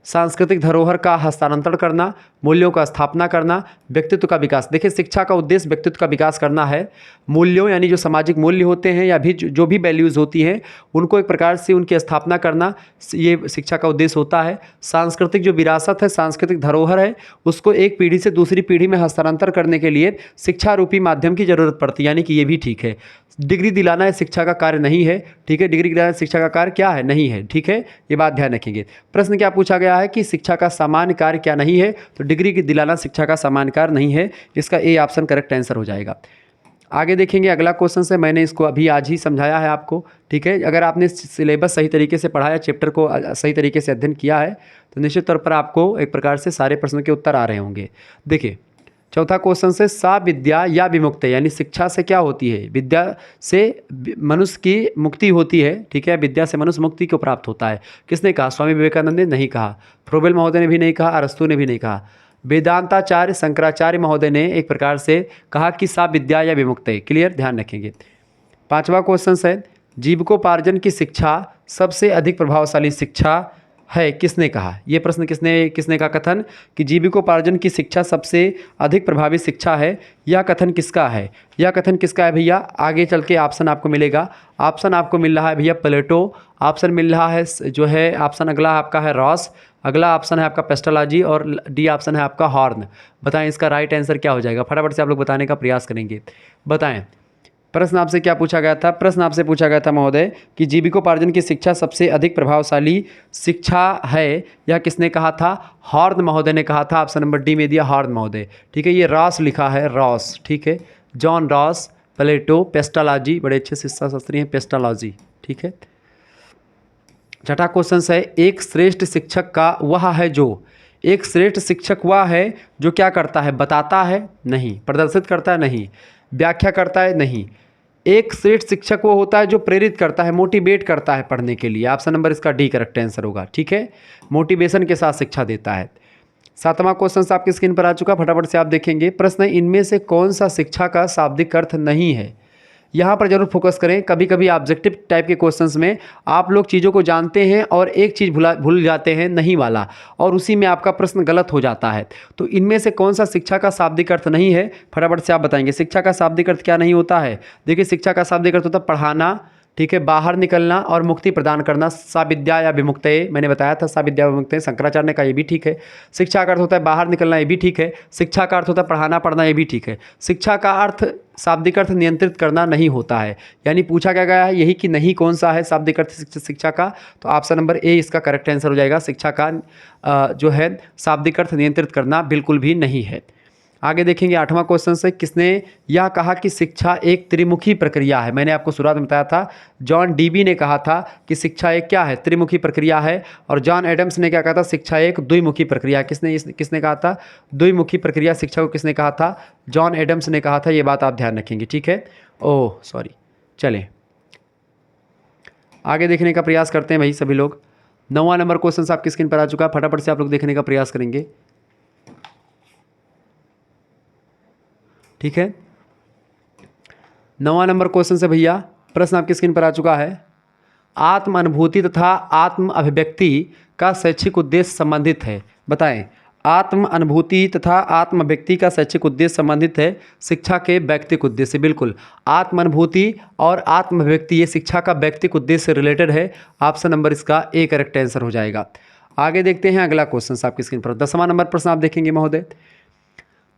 सांस्कृतिक धरोहर का हस्तांतरण करना, मूल्यों का स्थापना करना, व्यक्तित्व का विकास। देखिए, शिक्षा का उद्देश्य व्यक्तित्व का विकास करना है। मूल्यों यानी जो सामाजिक मूल्य होते हैं या भी जो भी वैल्यूज़ होती हैं उनको एक प्रकार से उनकी स्थापना करना, ये शिक्षा का उद्देश्य होता है। सांस्कृतिक जो विरासत है, सांस्कृतिक धरोहर है, उसको एक पीढ़ी से दूसरी पीढ़ी में हस्तांतर करने के लिए शिक्षा रूपी माध्यम की जरूरत पड़ती है, यानी कि ये भी ठीक है। डिग्री दिलाना है शिक्षा का कार्य नहीं है। ठीक है, डिग्री दिलाना शिक्षा का कार्य क्या है? नहीं है। ठीक है, ये बात ध्यान रखेंगे। प्रश्न क्या पूछा गया है कि शिक्षा का सामान्य कार्य क्या नहीं है? तो डिग्री की दिलाना शिक्षा का सामान्य कार्य नहीं है। इसका ए ऑप्शन करेक्ट आंसर हो जाएगा। आगे देखेंगे अगला क्वेश्चन से, मैंने इसको अभी आज ही समझाया है आपको, ठीक है। अगर आपने सिलेबस सही तरीके से पढ़ा है, चैप्टर को सही तरीके से अध्ययन किया है, तो निश्चित तौर पर आपको एक प्रकार से सारे प्रश्नों के उत्तर आ रहे होंगे। देखिए चौथा क्वेश्चन से, सा विद्या या विमुक्त, यानी शिक्षा से क्या होती है? विद्या से मनुष्य की मुक्ति होती है, ठीक है। विद्या से मनुष्य मुक्ति को प्राप्त होता है। किसने कहा? स्वामी विवेकानंद ने नहीं कहा, फ्रोबेल महोदय ने भी नहीं कहा, अरस्तु ने भी नहीं कहा। वेदांताचार्य शंकराचार्य महोदय ने एक प्रकार से कहा कि सा विद्या या विमुक्त है। क्लियर, ध्यान रखेंगे। पांचवा क्वेश्चन है, जीविकोपार्जन की शिक्षा सबसे अधिक प्रभावशाली शिक्षा है, किसने कहा? ये प्रश्न किसने का कथन कि जीविकोपार्जन की शिक्षा सबसे अधिक प्रभावी शिक्षा है, यह कथन किसका है? यह कथन किसका है भैया? आगे चल के ऑप्शन आपको मिलेगा। ऑप्शन आपको मिल रहा है भैया प्लेटो, ऑप्शन मिल रहा है जो है ऑप्शन अगला आपका है रॉस, अगला ऑप्शन है आपका पेस्टोलॉजी और डी ऑप्शन है आपका हॉर्न। बताएं इसका राइट आंसर क्या हो जाएगा? फटाफट से आप लोग बताने का प्रयास करेंगे, बताएं। प्रश्न आपसे क्या पूछा गया था? प्रश्न आपसे पूछा गया था महोदय कि जीविकोपार्जन की शिक्षा सबसे अधिक प्रभावशाली शिक्षा है, यह किसने कहा था? हॉर्न महोदय ने कहा था। ऑप्शन नंबर डी में दिया हॉर्न महोदय, ठीक है। ये रॉस लिखा है, रॉस, ठीक है। जॉन रॉस, प्लेटो, पेस्टोलॉजी, बड़े अच्छे शिक्षा शास्त्री हैं, पेस्टोलॉजी, ठीक है। छठा क्वेश्चन है, एक श्रेष्ठ शिक्षक का वह है जो, एक श्रेष्ठ शिक्षक वह है जो क्या करता है? बताता है? नहीं। प्रदर्शित करता है? नहीं। व्याख्या करता है? नहीं। एक श्रेष्ठ शिक्षक वो होता है जो प्रेरित करता है, मोटिवेट करता है पढ़ने के लिए। ऑप्शन नंबर इसका डी करेक्ट आंसर होगा, ठीक है। मोटिवेशन के साथ शिक्षा देता है। सातवां क्वेश्चन आपकी स्क्रीन पर आ चुका, फटाफट से आप देखेंगे। प्रश्न, इनमें से कौन सा शिक्षा का शाब्दिक अर्थ नहीं है? यहाँ पर जरूर फोकस करें। कभी कभी ऑब्जेक्टिव टाइप के क्वेश्चंस में आप लोग चीज़ों को जानते हैं और एक चीज़ भूल जाते हैं, नहीं वाला, और उसी में आपका प्रश्न गलत हो जाता है। तो इनमें से कौन सा शिक्षा का शाब्दिक अर्थ नहीं है? फटाफट से आप बताएंगे। शिक्षा का शाब्दिक अर्थ क्या नहीं होता है? देखिए शिक्षा का शाब्दिक अर्थ होता है पढ़ाना, ठीक है, बाहर निकलना और मुक्ति प्रदान करना। सा विद्या या विमुक्तये, मैंने बताया था सा विद्या विमुक्तये, शंकराचार्य ने कहा ये भी ठीक है। शिक्षा का अर्थ होता है बाहर निकलना, ये भी ठीक है। शिक्षा का अर्थ होता है पढ़ाना पढ़ना, ये भी ठीक है। शिक्षा का अर्थ शाब्दिक अर्थ नियंत्रित करना नहीं होता है। यानी पूछा क्या गया है यही कि नहीं कौन सा है शाब्दिक अर्थ शिक्षा का? तो ऑप्शन नंबर ए इसका करेक्ट आंसर हो जाएगा। शिक्षा का जो है शाब्दिक अर्थ नियंत्रित करना बिल्कुल भी नहीं है। आगे देखेंगे आठवां क्वेश्चन से, किसने यह कहा कि शिक्षा एक त्रिमुखी प्रक्रिया है? मैंने आपको शुरुआत में बताया था, जॉन डीबी ने कहा था कि शिक्षा एक क्या है? त्रिमुखी प्रक्रिया है। और जॉन एडम्स ने क्या कहा था? शिक्षा एक द्विमुखी प्रक्रिया। किसने कहा था? द्विमुखी प्रक्रिया शिक्षा को किसने कहा था? जॉन एडम्स ने कहा था। ये बात आप ध्यान रखेंगे, ठीक है। ओह सॉरी, चलें आगे देखने का प्रयास करते हैं भाई सभी लोग। 9वां नंबर क्वेश्चन आपकी स्क्रीन पर आ चुका है, फटाफट से आप लोग देखने का प्रयास करेंगे, ठीक है। 9वां नंबर क्वेश्चन से भैया प्रश्न आपकी स्क्रीन पर आ चुका है। आत्म अनुभूति तथा आत्म अभिव्यक्ति का शैक्षिक उद्देश्य संबंधित है। बताएं, आत्म अनुभूति तथा आत्म अभिव्यक्ति का शैक्षिक उद्देश्य संबंधित है शिक्षा के व्यक्तिक उद्देश्य से। बिल्कुल, आत्म अनुभूति और आत्म अभिव्यक्ति ये शिक्षा का व्यक्तिक उद्देश्य से रिलेटेड है। ऑप्शन नंबर इसका ए करेक्ट आंसर हो जाएगा। आगे देखते हैं अगला क्वेश्चन आपकी स्क्रीन पर। 10वां नंबर प्रश्न आप देखेंगे महोदय।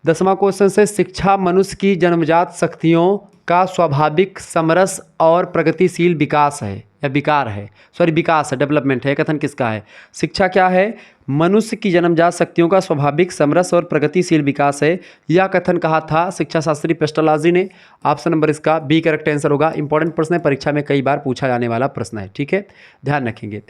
10वां क्वेश्चन से, शिक्षा मनुष्य की जन्मजात शक्तियों का स्वाभाविक समरस और प्रगतिशील विकास है या विकार है? सॉरी, विकास है, डेवलपमेंट है। कथन किसका है? शिक्षा क्या है? मनुष्य की जन्मजात शक्तियों का स्वाभाविक समरस और प्रगतिशील विकास है। यह कथन कहा था शिक्षा शास्त्री पेस्टोलॉजी ने। ऑप्शन नंबर इसका बी करेक्ट आंसर होगा। इंपॉर्टेंट प्रश्न है, परीक्षा में कई बार पूछा जाने वाला प्रश्न है, ठीक है, ध्यान रखेंगे।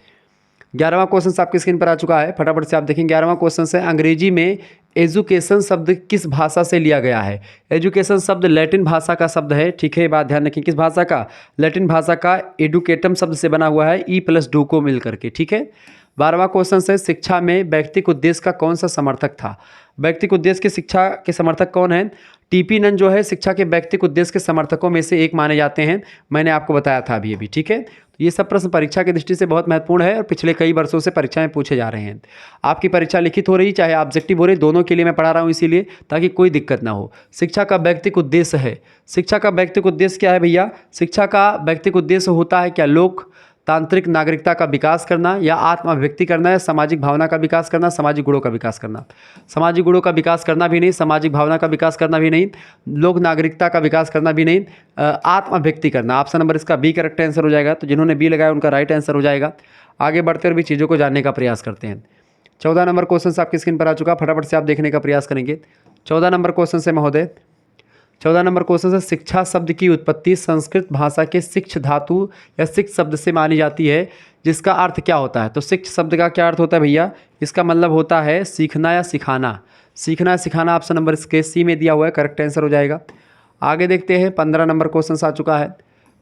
11वां क्वेश्चन आपकी स्क्रीन पर आ चुका है, फटाफट से आप देखेंगे। 11वां क्वेश्चन है, अंग्रेजी में एजुकेशन शब्द किस भाषा से लिया गया है? एजुकेशन शब्द लैटिन भाषा का शब्द है, ठीक है, ये बात ध्यान रखें। किस भाषा का? लैटिन भाषा का एडुकेटम शब्द से बना हुआ है, ई+डू को मिल करके, ठीक है। 12वां क्वेश्चन है, शिक्षा में व्यक्तिक उद्देश्य का कौन सा समर्थक था? व्यक्तिक उद्देश्य की शिक्षा के समर्थक कौन है? टीपी नन जो है शिक्षा के व्यक्तिक उद्देश्य के समर्थकों में से एक माने जाते हैं। मैंने आपको बताया था अभी, ठीक है। तो ये सब प्रश्न परीक्षा की दृष्टि से बहुत महत्वपूर्ण है और पिछले कई वर्षों से परीक्षा में पूछे जा रहे हैं। आपकी परीक्षा लिखित हो रही चाहे ऑब्जेक्टिव हो रही, दोनों के लिए मैं पढ़ा रहा हूँ इसीलिए, ताकि कोई दिक्कत ना हो। शिक्षा का व्यक्तिक उद्देश्य है, शिक्षा का व्यक्तिक उद्देश्य क्या है भैया? शिक्षा का व्यक्तिक उद्देश्य होता है क्या? लोकतांत्रिक नागरिकता का विकास करना, या आत्म अभिव्यक्ति करना, या सामाजिक भावना का विकास करना, सामाजिक गुणों का विकास करना। सामाजिक गुणों का विकास करना भी नहीं, सामाजिक भावना का विकास करना भी नहीं, लोक नागरिकता का विकास करना भी नहीं, आत्म अभिव्यक्ति करना। ऑप्शन नंबर इसका बी करेक्ट आंसर हो जाएगा। तो जिन्होंने बी लगाया उनका राइट आंसर हो जाएगा। आगे बढ़ते हुए भी चीज़ों को जानने का प्रयास करते हैं। 14 नंबर क्वेश्चन आपकी स्क्रीन पर आ चुका, फटाफट से आप देखने का प्रयास करेंगे। 14 नंबर क्वेश्चन से महोदय, 14 नंबर क्वेश्चन है, शिक्षा शब्द की उत्पत्ति संस्कृत भाषा के शिक्ष धातु या शिक्ष शब्द से मानी जाती है, जिसका अर्थ क्या होता है। तो शिक्ष शब्द का क्या अर्थ होता है भैया, इसका मतलब होता है सीखना या सिखाना। सीखना या सिखाना ऑप्शन नंबर इसके सी में दिया हुआ है, करेक्ट आंसर हो जाएगा। आगे देखते हैं 15 नंबर क्वेश्चन आ चुका है।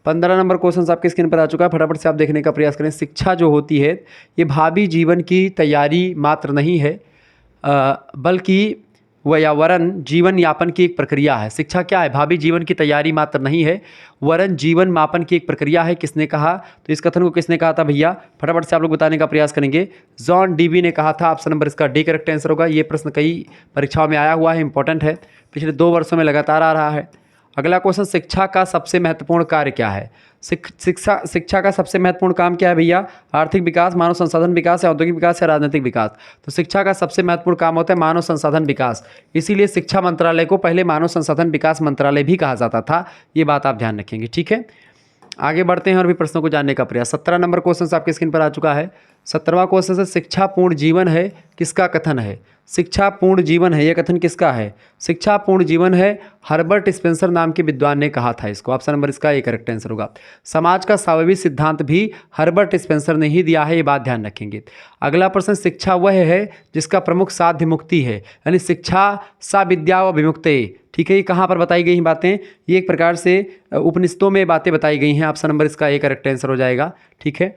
15 नंबर क्वेश्चन आपके स्क्रीन पर आ चुका है, फटाफट से आप देखने का प्रयास करें। शिक्षा जो होती है ये भावी जीवन की तैयारी मात्र नहीं है, बल्कि वरन जीवन यापन की एक प्रक्रिया है। शिक्षा क्या है, भावी जीवन की तैयारी मात्र नहीं है, वरन जीवन मापन की एक प्रक्रिया है। किसने कहा, तो इस कथन को किसने कहा था भैया, फटाफट से आप लोग बताने का प्रयास करेंगे। जॉन डीवी ने कहा था, ऑप्शन नंबर इसका डी करेक्ट आंसर होगा। ये प्रश्न कई परीक्षाओं में आया हुआ है, इंपॉर्टेंट है, पिछले 2 वर्षों में लगातार आ रहा है। अगला क्वेश्चन, शिक्षा का सबसे महत्वपूर्ण कार्य क्या है। शिक्षा का सबसे महत्वपूर्ण काम क्या है भैया, आर्थिक विकास, मानव संसाधन विकास या औद्योगिक विकास या राजनीतिक विकास। तो शिक्षा का सबसे महत्वपूर्ण काम होता है मानव संसाधन विकास, इसीलिए शिक्षा मंत्रालय को पहले मानव संसाधन विकास मंत्रालय भी कहा जाता था। ये बात आप ध्यान रखेंगे, ठीक है। आगे बढ़ते हैं और भी प्रश्नों को जानने का प्रयास। 17 नंबर क्वेश्चन आपके स्क्रीन पर आ चुका है। 17वां क्वेश्चन से, शिक्षा पूर्ण जीवन है किसका कथन है। शिक्षा पूर्ण जीवन है, यह कथन किसका है। शिक्षा पूर्ण जीवन है, हर्बर्ट स्पेंसर नाम के विद्वान ने कहा था इसको। ऑप्शन नंबर इसका ये करेक्ट आंसर होगा। समाज का स्वाभाविक सिद्धांत भी हर्बर्ट स्पेंसर ने ही दिया है, ये बात ध्यान रखेंगे। अगला प्रश्न, शिक्षा वह है जिसका प्रमुख साध्य मुक्ति है, यानी शिक्षा सा विद्या व विमुक्ते। ठीक है, ये कहाँ पर बताई गई हैं बातें, ये एक प्रकार से उपनिषदों में बातें बताई गई हैं। ऑप्शन नंबर इसका एक करेक्ट आंसर हो जाएगा, ठीक है।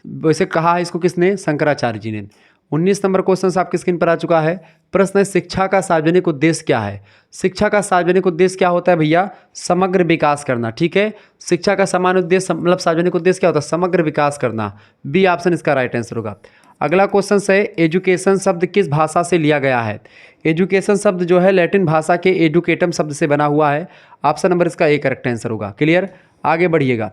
वैसे कहा है इसको किसने, शंकराचार्य जी ने। 19 नंबर क्वेश्चन आपकी स्क्रीन पर आ चुका है। प्रश्न है, शिक्षा का सार्वजनिक उद्देश्य क्या है। शिक्षा का सार्वजनिक उद्देश्य क्या होता है भैया, समग्र विकास करना, ठीक है। शिक्षा का समान उद्देश्य मतलब सार्वजनिक उद्देश्य क्या होता है, समग्र विकास करना। बी ऑप्शन इसका राइट आंसर होगा। अगला क्वेश्चन है, एजुकेशन शब्द किस भाषा से लिया गया है। एजुकेशन शब्द जो है लैटिन भाषा के एडुकेटम शब्द से बना हुआ है। ऑप्शन नंबर इसका एक करेक्ट आंसर होगा। क्लियर, आगे बढ़िएगा।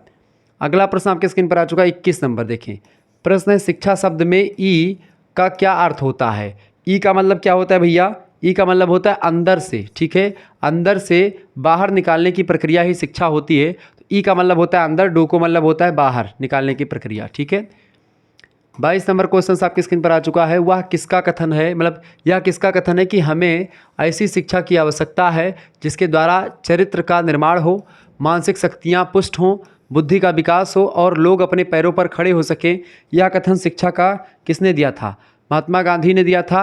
अगला प्रश्न आपके स्क्रीन पर आ चुका है, 21 नंबर देखें। प्रश्न है, शिक्षा शब्द में ई का क्या अर्थ होता है। ई का मतलब क्या होता है भैया, ई का मतलब होता है अंदर से, ठीक है। अंदर से बाहर निकालने की प्रक्रिया ही शिक्षा होती है। तो ई का मतलब होता है अंदर, डू को मतलब होता है बाहर निकालने की प्रक्रिया, ठीक है। 22 नंबर क्वेश्चन आपकी स्क्रीन पर आ चुका है। वह किसका कथन है, मतलब यह किसका कथन है कि हमें ऐसी शिक्षा की आवश्यकता है जिसके द्वारा चरित्र का निर्माण हो, मानसिक शक्तियाँ पुष्ट हों, बुद्धि का विकास हो और लोग अपने पैरों पर खड़े हो सकें। यह कथन शिक्षा का किसने दिया था, महात्मा गांधी ने दिया था।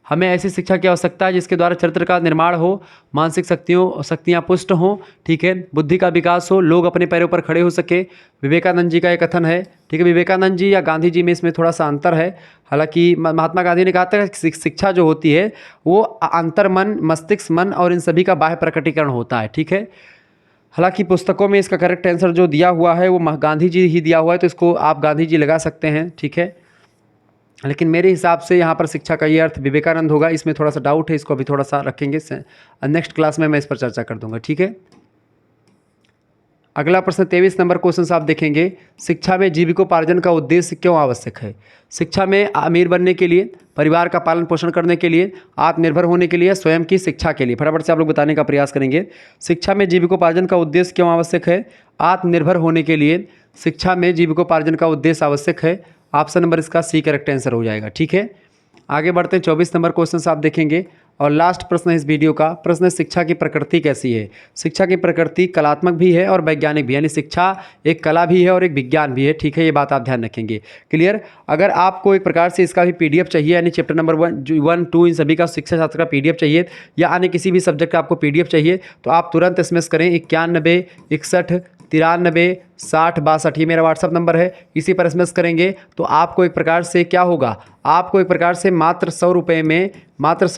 हमें ऐसी शिक्षा की आवश्यकता है जिसके द्वारा चरित्र का निर्माण हो, मानसिक शक्तियाँ पुष्ट हों, ठीक है, बुद्धि का विकास हो, लोग अपने पैरों पर खड़े हो सके। विवेकानंद जी का ये कथन है, ठीक है। विवेकानंद जी या गांधी जी में इसमें थोड़ा सा अंतर है। हालांकि महात्मा गांधी ने कहा था कि शिक्षा जो होती है वो अंतर्मन, मस्तिष्क, मन और इन सभी का बाह्य प्रकटीकरण होता है, ठीक है। हालांकि पुस्तकों में इसका करेक्ट आंसर जो दिया हुआ है वो गांधी जी ही दिया हुआ है, तो इसको आप गांधी जी लगा सकते हैं, ठीक है। लेकिन मेरे हिसाब से यहाँ पर शिक्षा का ये अर्थ विवेकानंद होगा। इसमें थोड़ा सा डाउट है, इसको अभी थोड़ा सा रखेंगे, नेक्स्ट क्लास में मैं इस पर चर्चा कर दूंगा, ठीक है। अगला प्रश्न 23 नंबर क्वेश्चन आप देखेंगे। शिक्षा में जीविकोपार्जन का उद्देश्य क्यों आवश्यक है। शिक्षा में अमीर बनने के लिए, परिवार का पालन पोषण करने के लिए, आत्मनिर्भर होने के लिए, स्वयं की शिक्षा के लिए। फटाफट से आप लोग बताने का प्रयास करेंगे। शिक्षा में जीविकोपार्जन का उद्देश्य क्यों आवश्यक है, आत्मनिर्भर होने के लिए शिक्षा में जीविकोपार्जन का उद्देश्य आवश्यक है। ऑप्शन नंबर इसका सी करेक्ट आंसर हो जाएगा, ठीक है। आगे बढ़ते हैं, 24 नंबर क्वेश्चन आप देखेंगे और लास्ट प्रश्न है इस वीडियो का। प्रश्न है, शिक्षा की प्रकृति कैसी है। शिक्षा की प्रकृति कलात्मक भी है और वैज्ञानिक भी, यानी शिक्षा एक कला भी है और एक विज्ञान भी है, ठीक है। ये बात आप ध्यान रखेंगे, क्लियर। अगर आपको एक प्रकार से इसका भी पीडीएफ चाहिए, यानी चैप्टर नंबर 1, 2 इन सभी का शिक्षा शास्त्र का पीडीएफ चाहिए, या अन्य किसी भी सब्जेक्ट का आपको पीडीएफ चाहिए, तो आप तुरंत SMS करें 91 61 93 60 62। ये मेरा व्हाट्सअप नंबर है, इसी पर SMS करेंगे तो आपको एक प्रकार से क्या होगा, आपको एक प्रकार से मात्र 100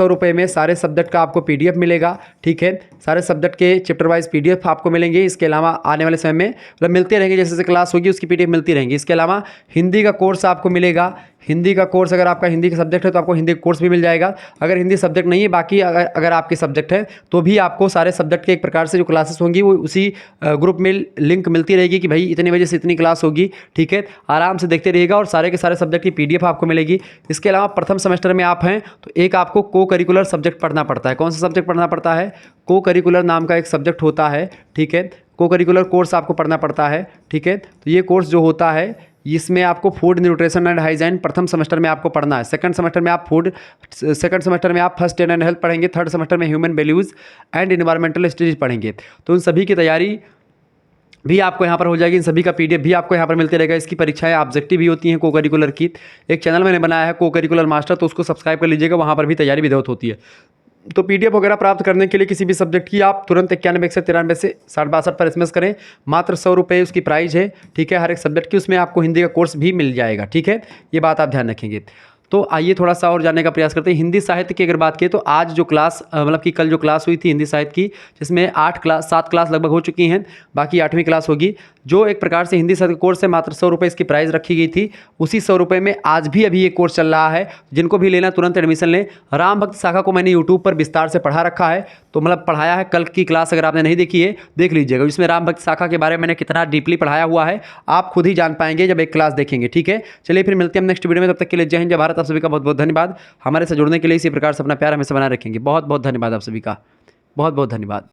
रुपये में सारे सब्जेक्ट का आपको PDF मिलेगा, ठीक है। सारे सब्जेक्ट के चैप्टर वाइज PDF आपको मिलेंगे। इसके अलावा आने वाले समय में मतलब मिलते रहेंगे, जैसे जैसे क्लास होगी उसकी PDF मिलती रहेंगी। इसके अलावा हिंदी का कोर्स आपको मिलेगा। हिंदी का कोर्स, अगर आपका हिंदी का सब्जेक्ट है तो आपको हिंदी का कोर्स भी मिल जाएगा। अगर हिंदी सब्जेक्ट नहीं है, बाकी अगर आपके सब्जेक्ट है तो भी आपको सारे सब्जेक्ट के एक प्रकार से जो क्लासेस होंगी वो उसी ग्रुप में लिंक मिलती रहेगी कि भाई इतने बजे से इतनी क्लास होगी, ठीक है। आराम से देखते रहिएगा और सारे के सारे सब्जेक्ट की PDF आपको मिलेगी। इसके अलावा प्रथम सेमेस्टर में आप हैं तो एक आपको को करिकुलर सब्जेक्ट पढ़ना पड़ता है। कौन सा सब्जेक्ट पढ़ना पड़ता है, को करिकुलर नाम का एक सब्जेक्ट होता है, ठीक है। को करिकुलर कोर्स आपको पढ़ना पड़ता है, ठीक है। तो ये कोर्स जो होता है इसमें आपको फूड न्यूट्रिशन एंड हाइजीन प्रथम सेमेस्टर में आपको पढ़ना है। सेकंड सेमेस्टर में आप फर्स्ट एड एंड हेल्थ पढ़ेंगे। थर्ड सेमेस्टर में human values and environmental studies पढ़ेंगे। तो उन सभी की तैयारी भी आपको यहाँ पर हो जाएगी। इन सभी का पीडीएफ भी आपको यहाँ पर मिलते रहेगा। इसकी परीक्षाएं ऑब्जेक्टिव भी होती हैं को करिकुलर की। एक चैनल मैंने बनाया है को करिकुलर मास्टर, तो उसको सब्सक्राइब कर लीजिएगा, वहाँ पर भी तैयारी विधिवत होती है। तो पीडीएफ वगैरह प्राप्त करने के लिए किसी भी सब्जेक्ट की आप तुरंत 91 193 से 6062 पर SMS करें। मात्र 100 रुपये उसकी प्राइस है, ठीक है, हर एक सब्जेक्ट की। उसमें आपको हिंदी का कोर्स भी मिल जाएगा, ठीक है। ये बात आप ध्यान रखेंगे। तो आइए थोड़ा सा और जानने का प्रयास करते हैं। हिंदी साहित्य की अगर बात करें तो आज जो क्लास मतलब कि कल जो क्लास हुई थी हिंदी साहित्य की, जिसमें 7 क्लास लगभग हो चुकी हैं, बाकी 8वीं क्लास होगी। जो एक प्रकार से हिंदी साहित्य कोर्स है, मात्र 100 रुपये इसकी प्राइस रखी गई थी। उसी 100 रुपये में आज भी अभी ये कोर्स चल रहा है। जिनको भी लेना तुरंत एडमिशन लें। राम भक्त शाखा को मैंने यूट्यूब पर विस्तार से पढ़ा रखा है, तो मतलब पढ़ाया है। कल की क्लास अगर आपने नहीं देखी है देख लीजिएगा, जिसमें राम भक्त शाखा के बारे में मैंने कितना डीपली पढ़ाया हुआ है आप खुद ही जान पाएंगे जब एक क्लास देखेंगे, ठीक है। चलिए फिर मिलते हैं हम नेक्स्ट वीडियो में। तब तक के लिए जय हिंद जय भारत। आप सभी का बहुत बहुत धन्यवाद। हमारे से जुड़ने के लिए इसी प्रकार से अपना प्यार हमें बनाए रखेंगे। बहुत बहुत धन्यवाद आप सभी का, बहुत बहुत धन्यवाद।